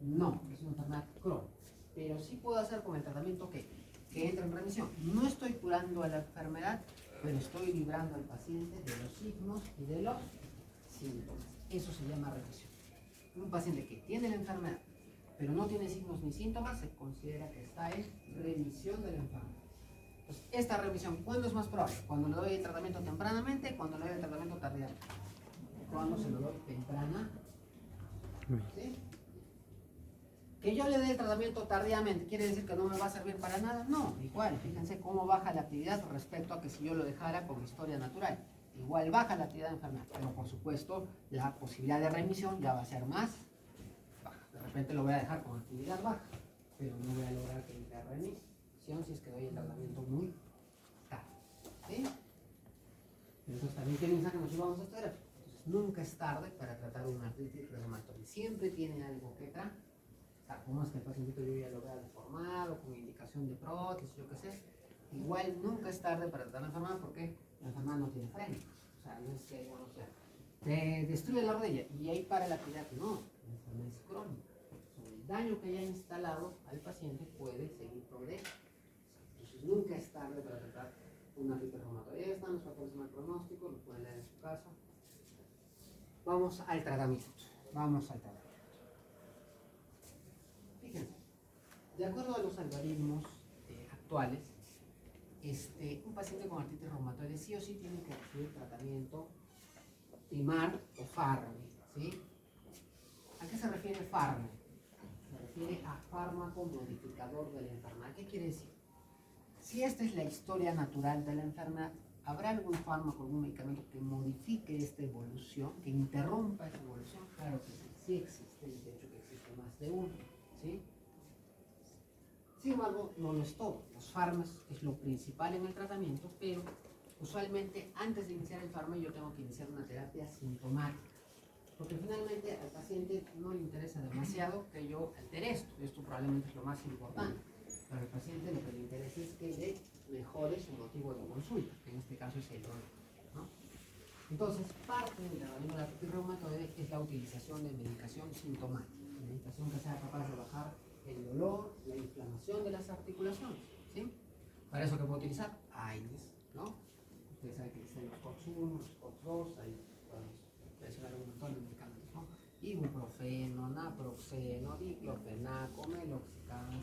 No, es una enfermedad crónica. Pero sí puedo hacer con el tratamiento que entra en remisión. No estoy curando a la enfermedad, pero estoy librando al paciente de los signos y de los síntomas. Eso se llama remisión. Un paciente que tiene la enfermedad, pero no tiene signos ni síntomas, se considera que está en remisión de la enfermedad. Entonces, esta remisión, ¿cuándo es más probable? Cuando le doy el tratamiento tempranamente, cuando le doy el tratamiento tardíamente. Cuando se lo doy tempranamente. ¿Sí? Que yo le dé el tratamiento tardíamente, ¿quiere decir que no me va a servir para nada? No, igual, fíjense cómo baja la actividad respecto a que si yo lo dejara con historia natural. Igual baja la actividad de enfermedad, pero por supuesto la posibilidad de remisión ya va a ser más baja. De repente lo voy a dejar con actividad baja, pero no voy a lograr que entre a remisión si es que doy el tratamiento muy tarde. ¿Sí? Entonces también piensan que nos íbamos a estar. Entonces nunca es tarde para tratar una artritis reumatoide. Siempre tiene algo que tratar. Como es que el pacientito yo ya lo vea deformado, con indicación de prótesis, yo qué sé. Igual nunca es tarde para tratar la enfermedad porque la enfermedad no tiene freno. O sea, no es que, bueno, o sea, te destruye la rodilla y ahí para la actividad. No, la enfermedad es crónica. Sobre el daño que haya instalado al paciente puede seguir progresando. Entonces nunca es tarde para tratar una artritis reumatoide. Ya están los factores de mal pronóstico, lo pueden leer en su casa. Vamos al tratamiento. Fíjense, de acuerdo a los algoritmos actuales, un paciente con artritis reumatoide sí o sí tiene que recibir tratamiento TIMAR o FARME, ¿sí? ¿A qué se refiere FARME? Se refiere a fármaco modificador de la enfermedad. ¿Qué quiere decir? Si esta es la historia natural de la enfermedad, ¿habrá algún fármaco, algún medicamento que modifique esta evolución, que interrumpa esta evolución? Claro que sí. sí existe, y de hecho que existe más de uno, ¿sí? Sin embargo, no lo es todo. Los fármacos es lo principal en el tratamiento, pero usualmente antes de iniciar el fármaco yo tengo que iniciar una terapia sintomática. Porque finalmente al paciente no le interesa demasiado que yo altere esto probablemente es lo más importante. Para el paciente lo que le interesa es que le mejore su motivo de consulta, que en este caso es el dolor, ¿no? Entonces, parte del tratamiento de la artritis reumatoide es la utilización de medicación sintomática, medicación que sea capaz de bajar el dolor, la inflamación de las articulaciones, ¿sí? Para eso que puedo utilizar AINES, ¿no? Ustedes saben que existen los COX-1, los COX-2, ahí podemos mencionar un montón de medicamentos, ¿no? Ibuprofeno, naproxeno, diclofenaco, meloxicam,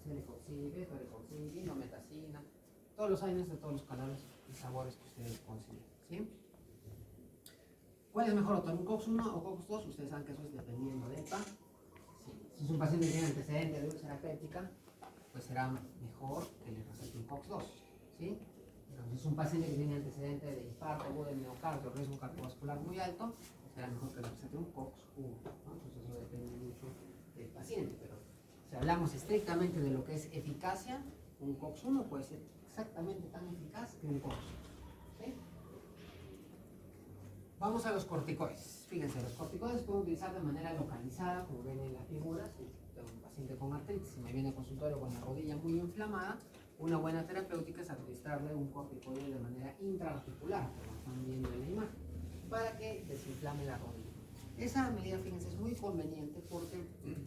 celecoxib, torcoxib, indometacina, todos los AINES de todos los colores y sabores que ustedes consideren, ¿sí? ¿Cuál es mejor, un COX-1 o COX-2? Ustedes saben que eso es dependiendo de EPA. Si es un paciente que tiene antecedentes de úlcera péptica, pues será mejor que le recete un COX-2, ¿sí? Entonces, si es un paciente que tiene antecedente de infarto agudo del miocardio, riesgo cardiovascular muy alto, será mejor que le recete un COX-1, ¿no? Entonces eso depende mucho del paciente, pero si hablamos estrictamente de lo que es eficacia, un COX-1 puede ser exactamente tan eficaz que un COX-2, ¿sí? Vamos a los corticoides. Fíjense, los corticoides se pueden utilizar de manera localizada, como ven en la figura. Si tengo un paciente con artritis y me viene al consultorio con la rodilla muy inflamada, una buena terapéutica es administrarle un corticoide de manera intraarticular, como están viendo en la imagen, para que desinflame la rodilla. Esa medida, fíjense, es muy conveniente porque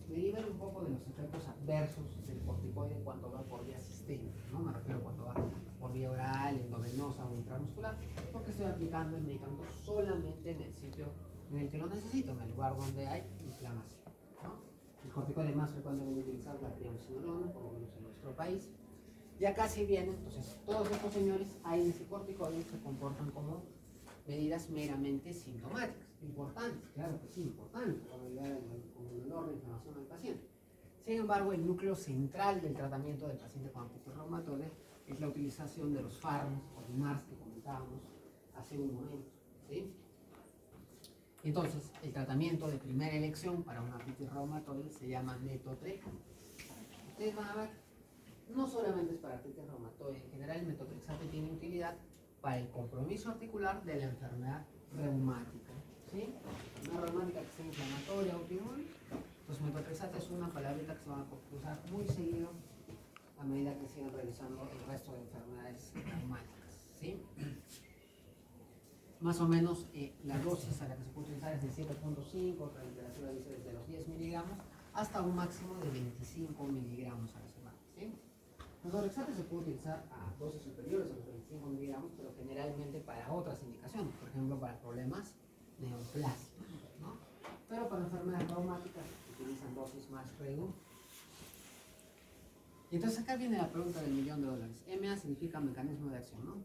me libera un poco de los efectos adversos del corticoide cuando va por vía sistémica, ¿no? Me refiero cuando va por vía oral, endovenosa o intramuscular, porque estoy aplicando el medicamento solamente en el sitio en el que lo necesito, en el lugar donde hay inflamación, ¿no? El corticoide más frecuentemente utilizado es la triamcinolona, por lo menos en nuestro país. Ya casi viene, entonces todos estos señores, AINES y corticoides, se comportan como medidas meramente sintomáticas. Importantes, claro que sí, importantes, para ayudar con el dolor de inflamación al paciente. Sin embargo, el núcleo central del tratamiento del paciente con artritis reumatoide es la utilización de los fármacos o el MARS que comentábamos hace un momento, ¿sí? Entonces, el tratamiento de primera elección para una artritis reumatoide se llama metotrexato. Ustedes van a ver, no solamente es para artritis reumatoide, en general el metotrexato tiene utilidad para el compromiso articular de la enfermedad reumática, ¿sí? Una reumática que sea inflamatoria o autoinmune, pues metotrexato es una palabrita que se va a usar muy seguido a medida que sigan revisando el resto de enfermedades reumáticas, ¿sí? Más o menos la dosis a la que se puede utilizar es de 7.5, otra literatura dice desde los 10 miligramos hasta un máximo de 25 miligramos a la semana, ¿sí? El metotrexato se puede utilizar a dosis superiores a los 25 miligramos, pero generalmente para otras indicaciones, por ejemplo para problemas neoplásicos, ¿no? Pero para enfermedades reumáticas se utilizan dosis más reducidas. Y entonces acá viene la pregunta del $1.000.000. MA significa mecanismo de acción, ¿no?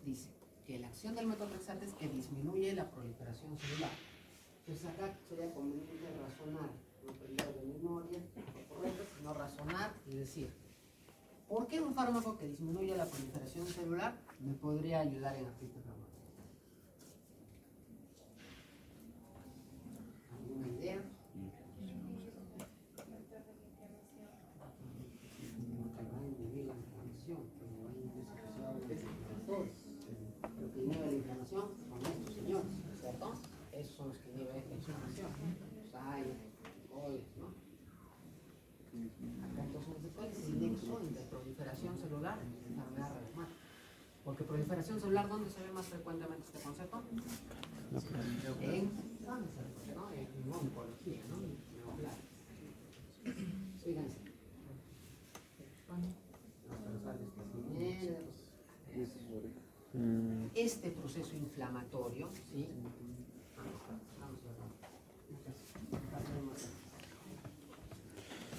Dice que la acción del metotrexato es que disminuye la proliferación celular. Entonces acá sería conveniente razonar, no perder de memoria, correcto, sino razonar y decir, ¿por qué un fármaco que disminuye la proliferación celular me podría ayudar en artritis reumatoide? ¿Alguna idea? Lo que inhibe la inflamación son estos señores, ¿cierto? Esos son los que inhiben la inflamación, los AINES, corticoides, ¿no? Acá entonces, ¿cuál es el nexo entre proliferación celular y enfermedad reumática? Porque proliferación celular, ¿dónde se ve más frecuentemente este concepto? En cáncer, ¿no? En oncología, ¿no? Fíjense. Este proceso inflamatorio, ¿sí?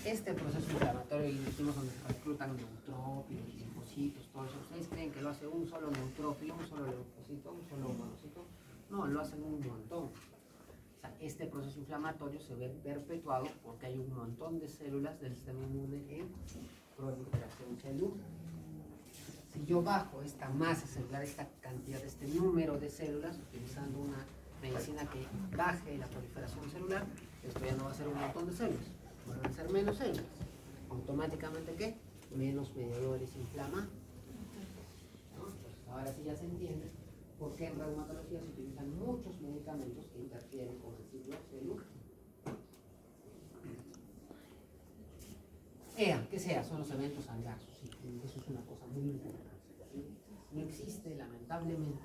Este proceso inflamatorio, y decimos donde se reclutan neutrófilos, linfocitos, todo eso, ¿ustedes creen que lo hace un solo neutrófilo, un solo linfocito, un solo monocito? No, lo hacen un montón. O sea, este proceso inflamatorio se ve perpetuado porque hay un montón de células del sistema inmune en proliferación celular. Si yo bajo esta masa celular, esta cantidad, este número de células, utilizando una medicina que baje la proliferación celular, esto ya no va a ser un montón de células, van a ser menos células. Automáticamente, ¿qué? Menos mediadores inflamatorios. ¿No? Entonces, ahora sí ya se entiende por qué en reumatología se utilizan muchos medicamentos que interfieren con el ciclo celular. Que sea, son los eventos adversos, sí, eso es una cosa muy importante. ¿Sí? No existe, lamentablemente,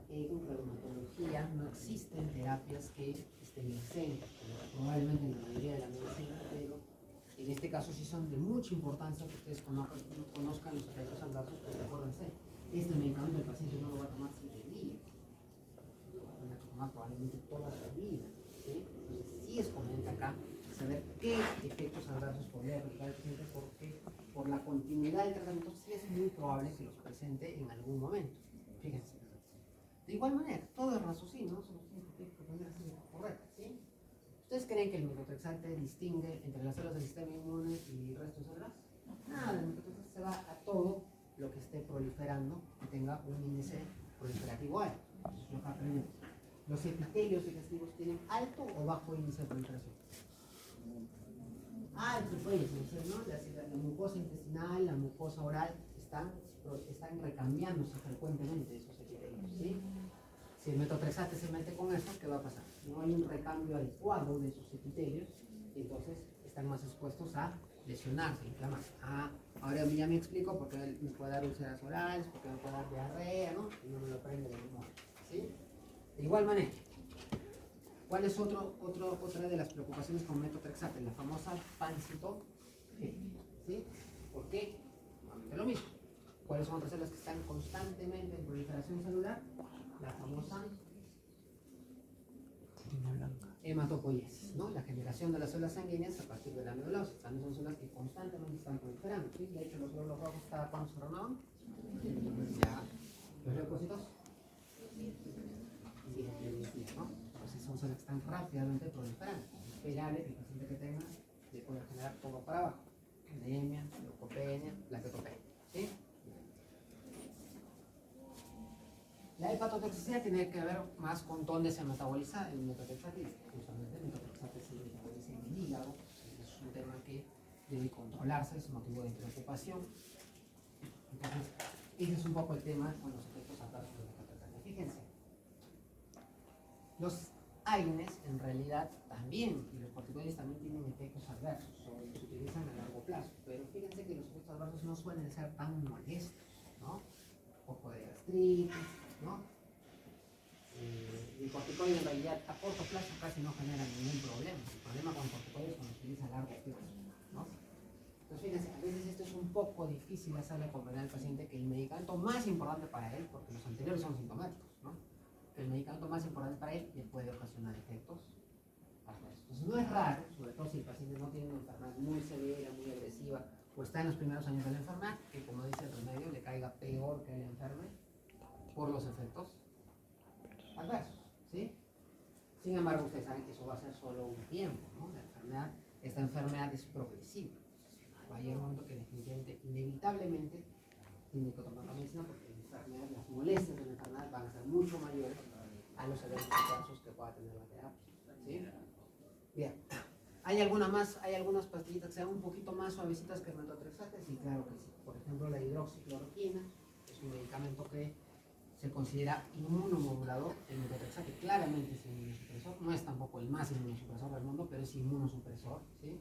en reumatología, no existen terapias que estén exentas, probablemente en la mayoría de la medicina, pero en este caso sí son de mucha importancia que ustedes conozcan los efectos adversos, porque acuérdense, este medicamento el paciente no lo va a tomar 7 días, lo va a tener que tomar probablemente toda su vida. ¿Sí? Entonces sí es conveniente acá saber qué efectos adversos podría presentar el paciente, porque por la continuidad del tratamiento sí es muy probable que los presente en algún momento. Fíjense. De igual manera, todo es raciocinio, ¿no? Solo tiene que proponer así correcto, ¿sí? ¿Ustedes creen que el metotrexate distingue entre las células del sistema inmune y el resto de células? Nada, el metotrexate se va a todo lo que esté proliferando y tenga un índice proliferativo alto. Eso es lo que aprendemos. Los epitelios digestivos tienen alto o bajo índice de proliferación. Alto, pues, ¿no? La mucosa intestinal, la mucosa oral están recambiándose frecuentemente esos epitelios, ¿sí? Si el metotrexate se mete con eso, ¿qué va a pasar? No hay un recambio adecuado de esos epitelios y entonces están más expuestos a lesionarse, inflamarse. Ahora ya me explico por qué me puede dar úlceras orales, por qué me puede dar diarrea, ¿no? Y no me lo aprende de memoria, ¿sí? De igual manera, ¿cuál es otra de las preocupaciones con metotrexate? La famosa pancitopenia, ¿sí? ¿Por qué? Nuevamente lo mismo. ¿Cuáles son otras células que están constantemente en proliferación celular? La famosa hematopoiesis, ¿no? La generación de las células sanguíneas a partir de la medulosis. También son células que constantemente están proliferando, ¿sí? De hecho, los glóbulos rojos cada cuándo se renovan. Ya. Los leucocitos. Sí, ¿no? Entonces son células que están rápidamente proliferando. Es esperable que el paciente que tenga le pueda generar todo para abajo. Anemia, leucopenia, plaquetopenia, ¿sí? La hepatotoxicidad tiene que ver más con dónde se metaboliza el metotrexate. Justamente el metotrexate se metaboliza en el hígado. Es un tema que debe controlarse, es motivo de preocupación. Entonces, ese es un poco el tema con los efectos adversos del metotrexate. Fíjense, los AINES en realidad también, y los corticoides también tienen efectos adversos, se utilizan a largo plazo, pero fíjense que los efectos adversos no suelen ser tan molestos, ¿no? Un poco de gastritis, ¿no? El corticoide en realidad a corto plazo casi no genera ningún problema. El problema con corticoides es cuando se utiliza a largo plazo, ¿no? Entonces fíjense, a veces esto es un poco difícil hacerle comprender al paciente que el medicamento más importante para él, porque los anteriores son sintomáticos, ¿no? El medicamento más importante para él le puede ocasionar efectos adversos. Entonces no es raro, sobre todo si el paciente no tiene una enfermedad muy severa, muy agresiva, o está en los primeros años de la enfermedad, que como dice el remedio, le caiga peor que el enferme por los efectos adversos, ¿sí? Sin embargo, ustedes saben que eso va a ser solo un tiempo, ¿no? Esta enfermedad es progresiva. Va a llegar un momento que definitivamente, inevitablemente, tiene que tomar la medicina porque las molestias de la enfermedad van a ser mucho mayores a los eventos adversos que pueda tener la terapia, ¿sí? Bien. ¿Hay algunas pastillitas que sean un poquito más suavecitas que el metotrexate? Sí, claro que sí. Por ejemplo, la hidroxicloroquina es un medicamento que se considera inmunomodulador. El metotrexate claramente es inmunosupresor. No es tampoco el más inmunosupresor del mundo, pero es inmunosupresor, ¿sí?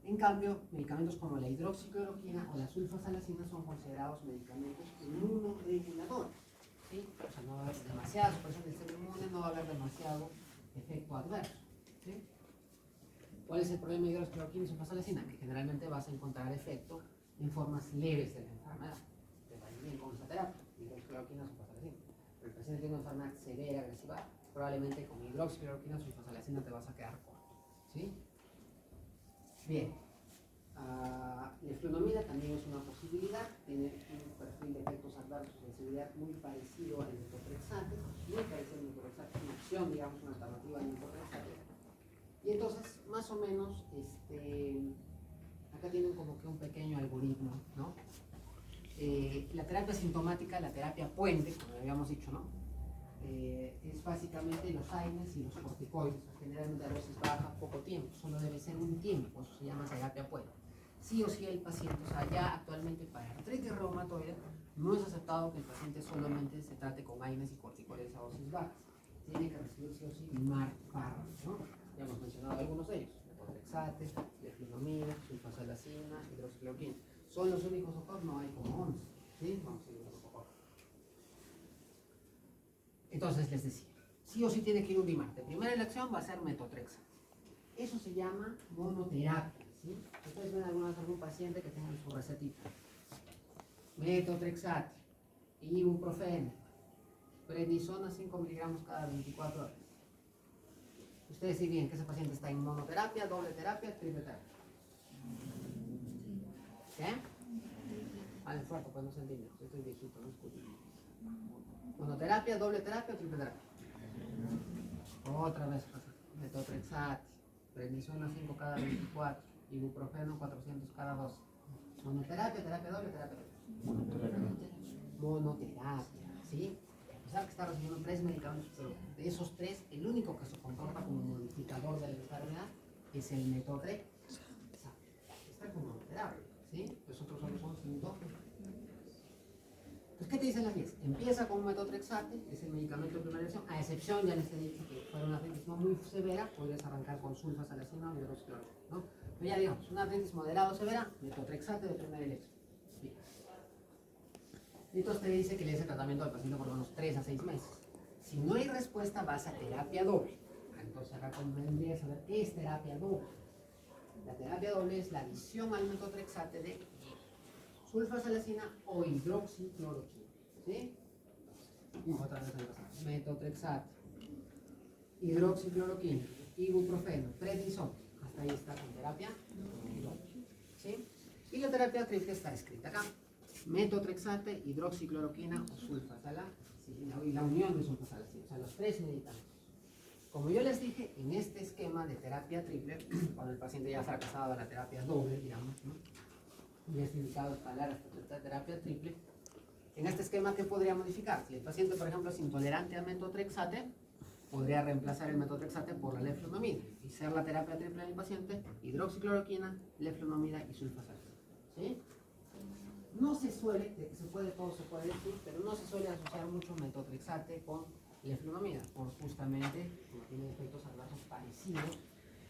En cambio, medicamentos como la hidroxicloroquina o la sulfasalacina son considerados medicamentos inmunoreguladores, ¿sí? O sea, no va a haber demasiada supresión del sistema inmune, no va a haber demasiado efecto adverso, ¿sí? ¿Cuál es el problema de hidroxicloroquina y sulfasalacina? Que generalmente vas a encontrar efecto en formas leves de la enfermedad. Te va a ir bien con esa terapia, hidroxicloroquina o sulfasalacina. Pero el paciente tiene una enfermedad severa, agresiva, probablemente con hidroxicloroquina o sulfasalacina te vas a quedar corto, ¿sí? Bien. La eflunomida también es una posibilidad, tiene un perfil de efectos adversos de sensibilidad muy parecido al metotrexate, muy parecido al metotrexate, una opción, digamos, una alternativa al metotrexate. Y entonces, más o menos, acá tienen como que un pequeño algoritmo, ¿no? La terapia sintomática, la terapia puente, como habíamos dicho, ¿no? es básicamente los AINES y los corticoides. Generalmente la dosis baja, poco tiempo, solo debe ser un tiempo, eso se llama terapia puente. Sí o sí el paciente, o sea, ya actualmente para artritis reumatoide no es aceptado que el paciente solamente se trate con AINES y corticoides a dosis bajas. Tiene que recibir sí o sí fármacos, ¿no? Ya hemos mencionado algunos de ellos: metotrexate, leflunomida, sulfasalazina, hidroxicloroquina. Son los únicos, doctor, no hay como 11, ¿sí? Vamos a ir un poco. Entonces les decía, sí o sí tiene que ir un DIMAR. De primera elección va a ser metotrexate. Eso se llama monoterapia, ¿sí? Ustedes ven algún paciente que tenga su recetita: metotrexate, ibuprofeno, prednisona 5 miligramos cada 24 horas. Ustedes sí bien que ese paciente está en monoterapia, doble terapia, triple terapia. ¿Qué? Al fuerte, pues no se entiende. Yo estoy viejito, no escucho. Monoterapia, doble terapia, triple terapia. Otra vez, metotrexate, prednisona 5 cada 24, ibuprofeno 400 cada 12. Monoterapia, terapia doble, terapia doble. Monoterapia, ¿sí? A pesar que está recibiendo 3 medicamentos, pero de esos 3, el único que se comporta como modificador de la enfermedad es el metotrexate. Está como monoterapia, ¿sí? Los otros solo son sintógenos. Entonces, ¿qué te dicen las guías? Empieza con metotrexate, es el medicamento de primera elección, a excepción, ya les he dicho que fuera una artritis no muy severa, podrías arrancar con sulfasalazina o hidroxicloroquina, ¿no? Pero ya digamos, una artritis moderada o severa, metotrexate de primera elección. Bien. Y entonces te dice que le des el tratamiento al paciente por lo menos 3 a 6 meses. Si no hay respuesta, vas a terapia doble. Entonces acá convendría saber qué es terapia doble. La terapia doble es la adición al metotrexate de sulfasalazina o hidroxicloroquina, ¿sí? Otra vez metotrexate, hidroxicloroquina, ibuprofeno, prednisona. Hasta ahí está con terapia doble, ¿sí? Y la terapia triple está escrita acá: metotrexate, hidroxicloroquina o sulfasalazina, y la unión de sulfasalazina, o sea, los 3 medicamentos. Como yo les dije, en este esquema de terapia triple, cuando el paciente ya ha fracasado la terapia doble, digamos, ¿no? Y es indicado escalar hasta la terapia triple, en este esquema, ¿qué podría modificar? Si el paciente, por ejemplo, es intolerante a metotrexate, podría reemplazar el metotrexate por la leflunomida y ser la terapia triple del paciente: hidroxicloroquina, leflunomida y sulfasalazina, ¿sí? No se suele, de que se puede, todo se puede decir, pero no se suele asociar mucho metotrexate con leflunomida, por justamente, como tiene efectos adversos parecidos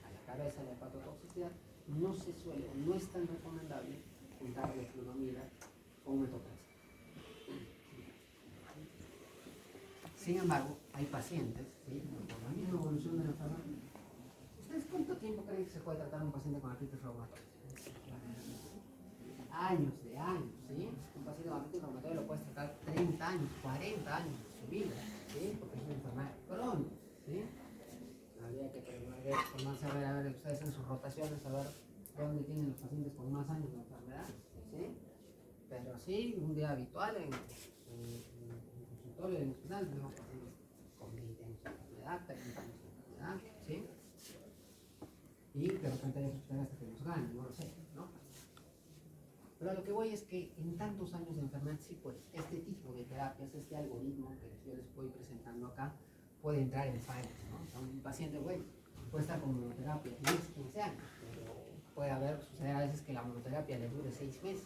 a la cabeza, la hepatotoxicidad, no se suele, no es tan recomendable juntar leflunomida con metotrexate. Sin embargo, hay pacientes, ¿sí?, por la misma evolución de la enfermedad. ¿Ustedes cuánto tiempo creen que se puede tratar a un paciente con artritis reumatoide? Años, ¿sí? Un paciente con artritis reumatoide lo puedes tratar 30 años, 40 años de su vida, ¿sí? Porque es una enfermedad crónica, ¿sí? Habría que tomarse a ver ustedes en sus rotaciones, a ver dónde tienen los pacientes con más años de enfermedad, ¿sí? Pero sí, un día habitual en consultorio, en hospital, tenemos pacientes con 20 años de enfermedad, 30 años de enfermedad, ¿sí? Y de repente hay que esperar hasta que nos ganen, no lo sé, ¿no? Pero a lo que voy es que en tantos años de enfermedad, sí, pues este tipo de terapias, este algoritmo que yo les voy presentando acá, puede entrar en fallas, ¿no? O sea, un paciente, bueno, puede estar con monoterapia 10, 15 años, pero puede suceder a veces que la monoterapia le dure 6 meses,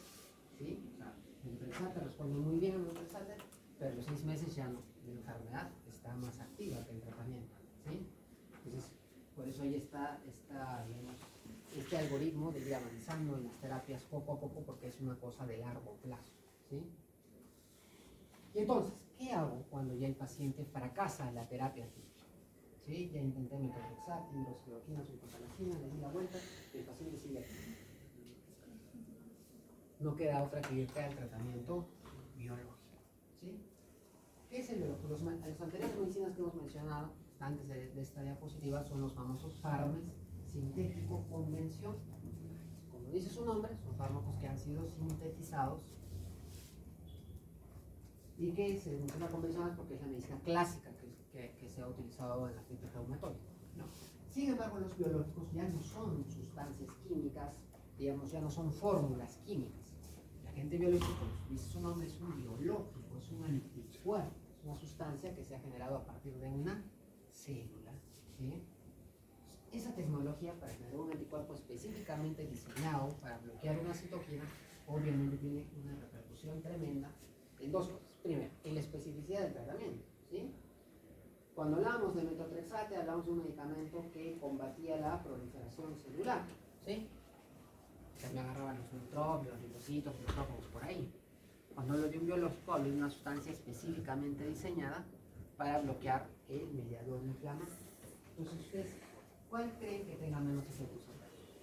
¿sí? O sea, el metotrexate responde muy bien al metotrexate, pero los 6 meses ya no, la enfermedad está más activa que el tratamiento, ¿sí? Entonces, por eso ahí está digamos, este algoritmo de ir avanzando en las terapias poco a poco, porque es una cosa de largo plazo, ¿sí? Y entonces, ¿qué hago cuando ya el paciente fracasa en la terapia triple? ¿Sí? Ya intenté metotrexate, hidroxicloroquina, sulfasalazina, le di la vuelta y el paciente sigue aquí. No queda otra que irte al tratamiento biológico, ¿sí? ¿Qué es el biológico? Las anteriores medicinas que hemos mencionado antes de esta diapositiva son los famosos fármacos sintético convención. Como dice su nombre, son fármacos que han sido sintetizados y que se mencionan convencionales porque es la medicina clásica que se ha utilizado en la artritis reumatoide, ¿no? Sin embargo, los biológicos ya no son sustancias químicas, digamos, ya no son fórmulas químicas. El agente biológico, como dice su nombre, es un biológico, es un anticuerpo, Es una sustancia que se ha generado a partir de una célula. ¿Sí? Esa tecnología para generar un anticuerpo específicamente diseñado para bloquear una citoquina, obviamente tiene una repercusión tremenda en dos cosas. Primero, en la especificidad del tratamiento. ¿Sí? Cuando hablamos de metotrexate, hablamos de un medicamento que combatía la proliferación celular. ¿Sí? También agarraban los neutrófilos, los linfocitos, los macrófagos por ahí. Cuando hablo de un biológico, hablo de una sustancia específicamente diseñada para bloquear el mediador inflamatorio. Entonces, ustedes, ¿cuál creen que tenga menos efectos adversos?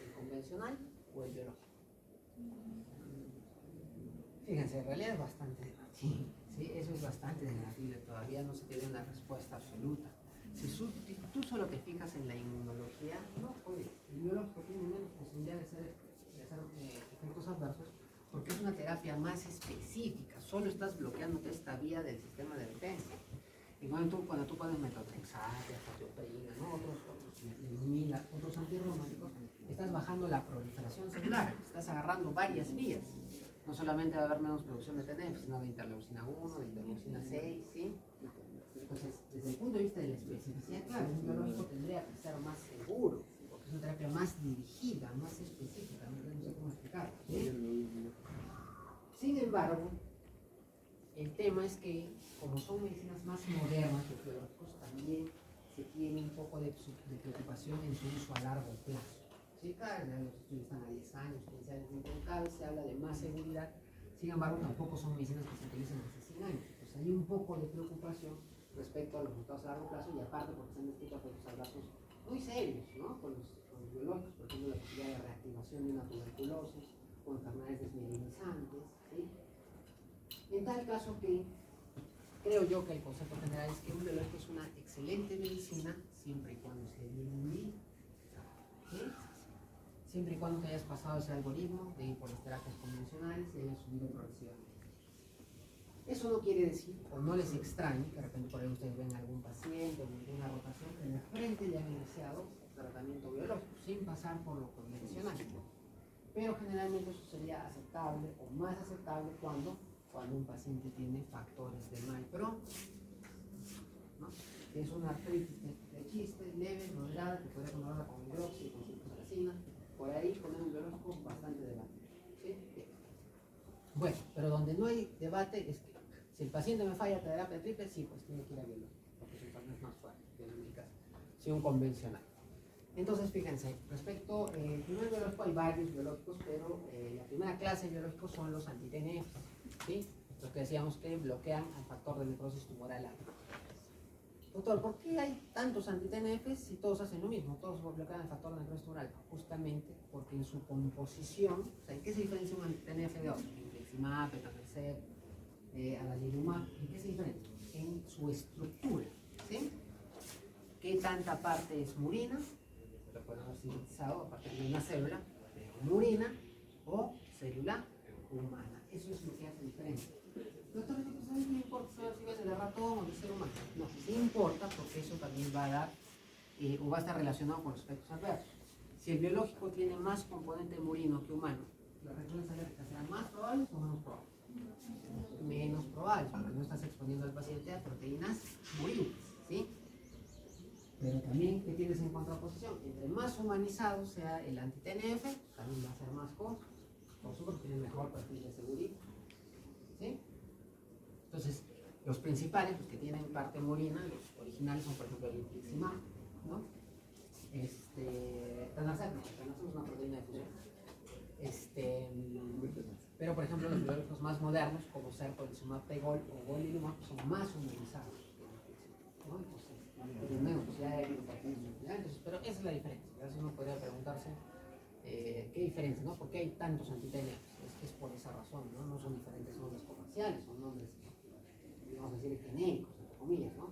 ¿El convencional o el biológico? Fíjense, en realidad es bastante debatible. ¿Sí? Eso es bastante debatible. Todavía no se tiene una respuesta absoluta. Si tú solo te fijas en la inmunología, no, oye, el biológico tiene menos posibilidad de hacer efectos adversos porque es una terapia más específica. Solo estás bloqueando esta vía del sistema de defensa. Y cuando tú pones metotrexate, azatioprina, ¿no? otros antirreumáticos, estás bajando la proliferación celular, estás agarrando varias vías. No solamente va a haber menos producción de TNF, sino de interleucina 1, de interleucina 6, ¿sí? Entonces, desde el punto de vista de la especificidad, claro, un biológico tendría que ser más seguro, porque es una terapia más dirigida, más específica, no sé cómo explicarlo, ¿sí? Sin embargo, el tema es que, como son medicinas más modernas, los biológicos también se tiene un poco de preocupación en su uso a largo plazo. ¿Sí? Cada vez los estudios están a 10 años, 15 años, cada vez se habla de más seguridad. Sin embargo, tampoco son medicinas que se utilizan hace 100 años. Entonces hay un poco de preocupación respecto a los resultados a largo plazo y aparte porque se han descrito efectos adversos muy serios, ¿no? Con los biológicos, por ejemplo, la posibilidad de reactivación de una tuberculosis o enfermedades desmielinizantes, ¿sí? En tal caso que creo yo que el concepto general es que un biológico es una excelente medicina siempre y cuando esté bien medido. ¿Sí? Siempre y cuando te hayas pasado ese algoritmo de ir por las terapias convencionales y hayas subido progresivamente. Eso no quiere decir, o no les extrañe, que de repente por ahí ustedes ven algún paciente o alguna rotación que de frente le han iniciado tratamiento biológico sin pasar por lo convencional. Pero generalmente eso sería aceptable o más aceptable cuando un paciente tiene factores de MAIPRO, ¿no? Que es una artritis de chiste leve, moderada, que puede controlarla con hidroxi, con sulfasalazina. Por ahí poner un biológico bastante debate. ¿Sí? Bueno, pero donde no hay debate es que si el paciente me falla terapia triple, sí, pues tiene que ir a biológico, porque su enfermedad es más fuerte, que en mi caso, si un convencional. Entonces, fíjense, respecto al primer biológico, hay varios biológicos, pero la primera clase de biológicos son los anti-TNF, ¿sí? Los que decíamos que bloquean al factor de necrosis tumoral alto. Doctor, ¿por qué hay tantos anti-TNF si todos hacen lo mismo? Todos bloquean el factor de necrosis tumoral. Justamente porque en su composición, o sea, ¿en qué se diferencia un anti-TNF de otro? Infliximab, etanercept, adalimumab, ¿en qué se diferencia? En su estructura, ¿sí? ¿Qué tanta parte es murina? Lo pueden haber sintetizado a partir de una célula, murina o célula humana. Eso es lo que hace diferencia. Doctor, ¿no importa si es de ratón o de ser humano? No, sí importa porque eso también va a dar o va a estar relacionado con los efectos adversos. Si el biológico tiene más componente murino que humano, ¿las reacciones alérgicas serán más probables o menos probables? Menos probables, porque no estás exponiendo al paciente a proteínas murinas, ¿sí? Pero también, ¿qué tienes en contraposición? Entre más humanizado sea el anti-TNF, también va a ser más costoso. Por supuesto, tiene mejor perfil de seguridad, ¿sí? Entonces, los principales, los que tienen parte murina, los originales son, por ejemplo, el infliximab, ¿no? Etanercept es una proteína de fusión. Pero, por ejemplo, los biológicos más modernos, como sertolizumab, pegol o golimumab, son más humanizados que el infliximab, ¿no? Entonces, tienen menos posibilidad de entonces, pero esa es la diferencia. A veces uno podría preguntarse qué diferencia, ¿no? ¿Por qué hay tantos anti-TNF? Es por esa razón, ¿no? No son diferentes nombres comerciales, son nombres, vamos a decir, genéricos, entre comillas, ¿no?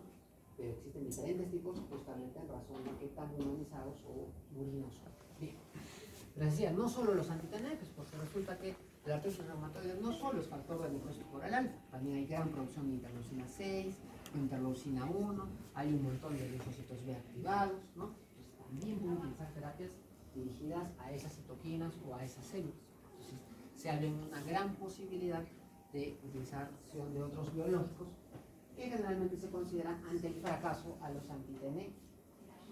Pero existen diferentes tipos justamente en razón de qué tan humanizados o murinos son. Bien. Les decía, no solo los anti-TNF, porque resulta que la artritis reumatoide no solo es factor de necrosis tumoral alta, también hay gran producción de interleucina 6, interleucina 1, hay un montón de linfocitos B activados, ¿no? Entonces también pueden utilizar terapias dirigidas a esas citoquinas o a esas células. Entonces se habla de una gran posibilidad de utilización de otros biológicos que generalmente se consideran ante el fracaso a los anti-TNF.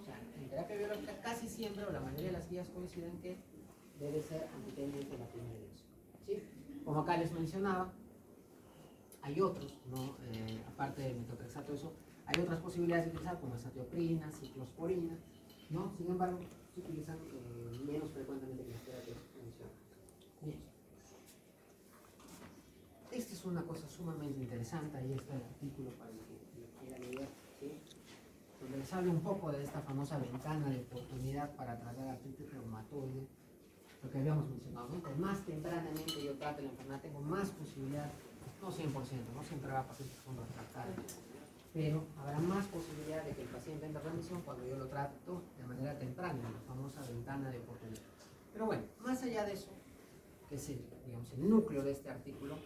O sea, en terapia biológica casi siempre, o la mayoría de las guías coinciden que debe ser anti-TNF la primera elección, ¿sí? Como acá les mencionaba, hay otros, ¿no? Aparte del metotrexato, eso, hay otras posibilidades de utilizar como azatioprina, ciclosporina, ¿no? Sin embargo, se utilizan menos frecuentemente que las terapias convencionales. Bien. Esta es una cosa sumamente interesante, ahí está el artículo para el que quiera leer, ¿sí? Donde les habla un poco de esta famosa ventana de oportunidad para tratar artritis reumatoide, lo que habíamos mencionado, ¿no? Pues más tempranamente yo trate la enfermedad, tengo más posibilidad, no 100%, no siempre habrá pacientes que son refractarios, pero habrá más posibilidad de que el paciente entre en remisión cuando yo lo trato de manera temprana, en la famosa ventana de oportunidad. Pero bueno, más allá de eso, que es el, digamos, el núcleo de este artículo,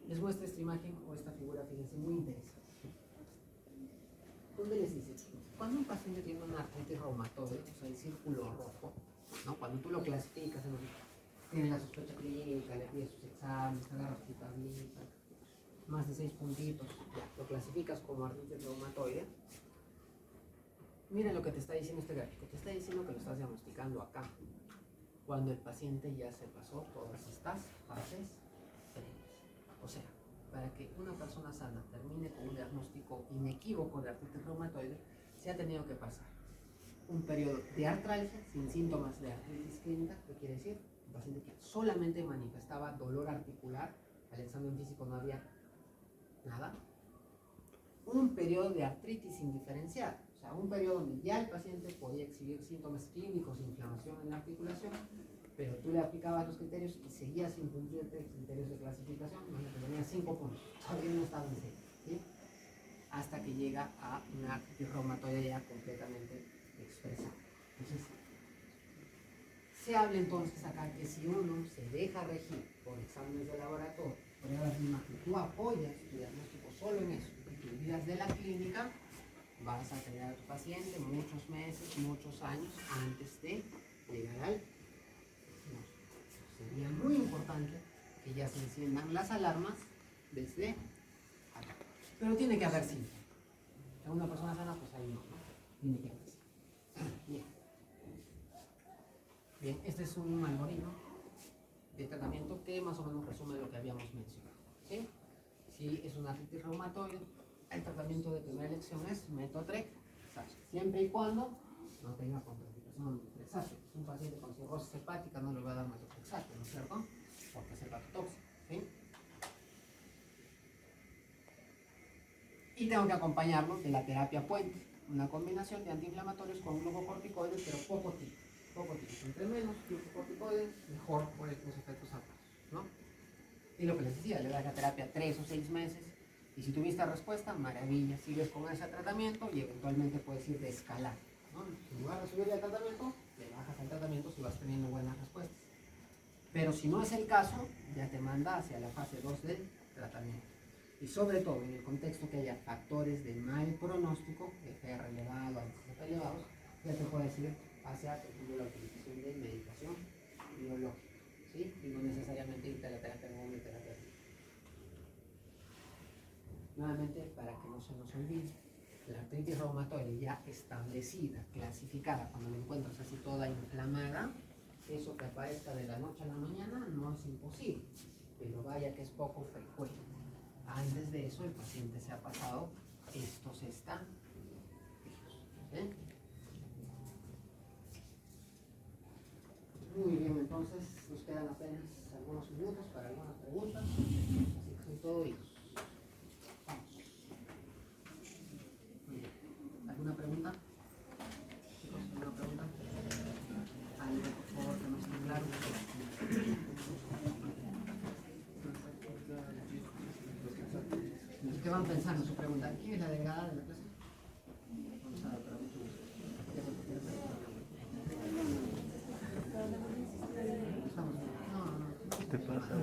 les muestra esta imagen o esta figura, fíjense, muy interesante. ¿Dónde les dice? Cuando un paciente tiene una artritis reumatoide, o sea, el círculo rojo, ¿no? Cuando tú lo clasificas, tiene la sospecha clínica, le pides sus exámenes, agarras tu tablita, más de 6 puntitos, ya, lo clasificas como artritis reumatoide. Mira lo que te está diciendo este gráfico, te está diciendo que lo estás diagnosticando acá, cuando el paciente ya se pasó todas estas fases previas. O sea, para que una persona sana termine con un diagnóstico inequívoco de artritis reumatoide, se ha tenido que pasar un periodo de artralgia sin síntomas de artritis clínica, ¿qué quiere decir? Un paciente que solamente manifestaba dolor articular, al examen físico no había nada. Un periodo de artritis indiferenciada, o sea, un periodo donde ya el paciente podía exhibir síntomas clínicos de inflamación en la articulación, pero tú le aplicabas los criterios y seguías sin cumplirte criterios de clasificación, donde tenía 5 puntos, todavía no estaba en 6, ¿sí? Hasta que llega a una artritis reumatoide ya completamente expresada. Entonces, se habla entonces acá que si uno se deja regir por exámenes de laboratorio, pruebas de imagen, tú apoyas tu diagnóstico solo en eso, y te olvidas de la clínica, vas a tener a tu paciente muchos meses, muchos años antes de llegar al diagnóstico. Sería muy importante que ya se enciendan las alarmas desde acá. Pero tiene que haber síntomas. A una persona sana, pues ahí no, ¿no? Tiene que haber síntomas. Bien. Bien, este es un algoritmo de tratamiento que más o menos resume lo que habíamos mencionado, ¿sí? Si es una artritis reumatoide, el tratamiento de primera elección es metotrexato, siempre y cuando no tenga contraindicación de metotrexato. Si es un paciente con cirrosis hepática, no le va a dar metotrexato, ¿no es cierto? Porque es hepatotóxico, ¿sí? Y tengo que acompañarlo de la terapia puente, una combinación de antiinflamatorios con glucocorticoides, pero poco tipo. Entre menos glucocorticoides, mejor por los efectos adversos, ¿no? Y lo que les decía, le das la terapia 3 o 6 meses, y si tuviste respuesta, maravilla, sigues con ese tratamiento y eventualmente puedes ir de escalar, ¿no? En lugar de subirle al tratamiento, le bajas al tratamiento si vas teniendo buenas respuestas. Pero si no es el caso, ya te manda hacia la fase 2 del tratamiento. Y sobre todo en el contexto que haya factores de mal pronóstico, FR elevado, ANTCP elevados, ya te puede decir hacia, por ejemplo, la utilización de medicación biológica, ¿sí? Y no necesariamente irte a la terapia hormonal y terapia física. Nuevamente, para que no se nos olvide, la artritis reumatoide ya establecida, clasificada, cuando la encuentras así toda inflamada, eso que aparezca de la noche a la mañana no es imposible, pero vaya que es poco frecuente. Antes de eso, el paciente se ha pasado estos estadios. ¿Eh? Muy bien, entonces nos quedan apenas algunos minutos para algunas preguntas, así que son todo oídos. Vamos. Muy bien. ¿Alguna pregunta? Chicos, ¿alguna pregunta? Algo, por favor, que no esté claro. ¿Qué van pensando en su pregunta? ¿Quién es la delegada de la clase? Vamos a ver, pero mucho gusto. Estamos bien. No. ¿Qué te pasa?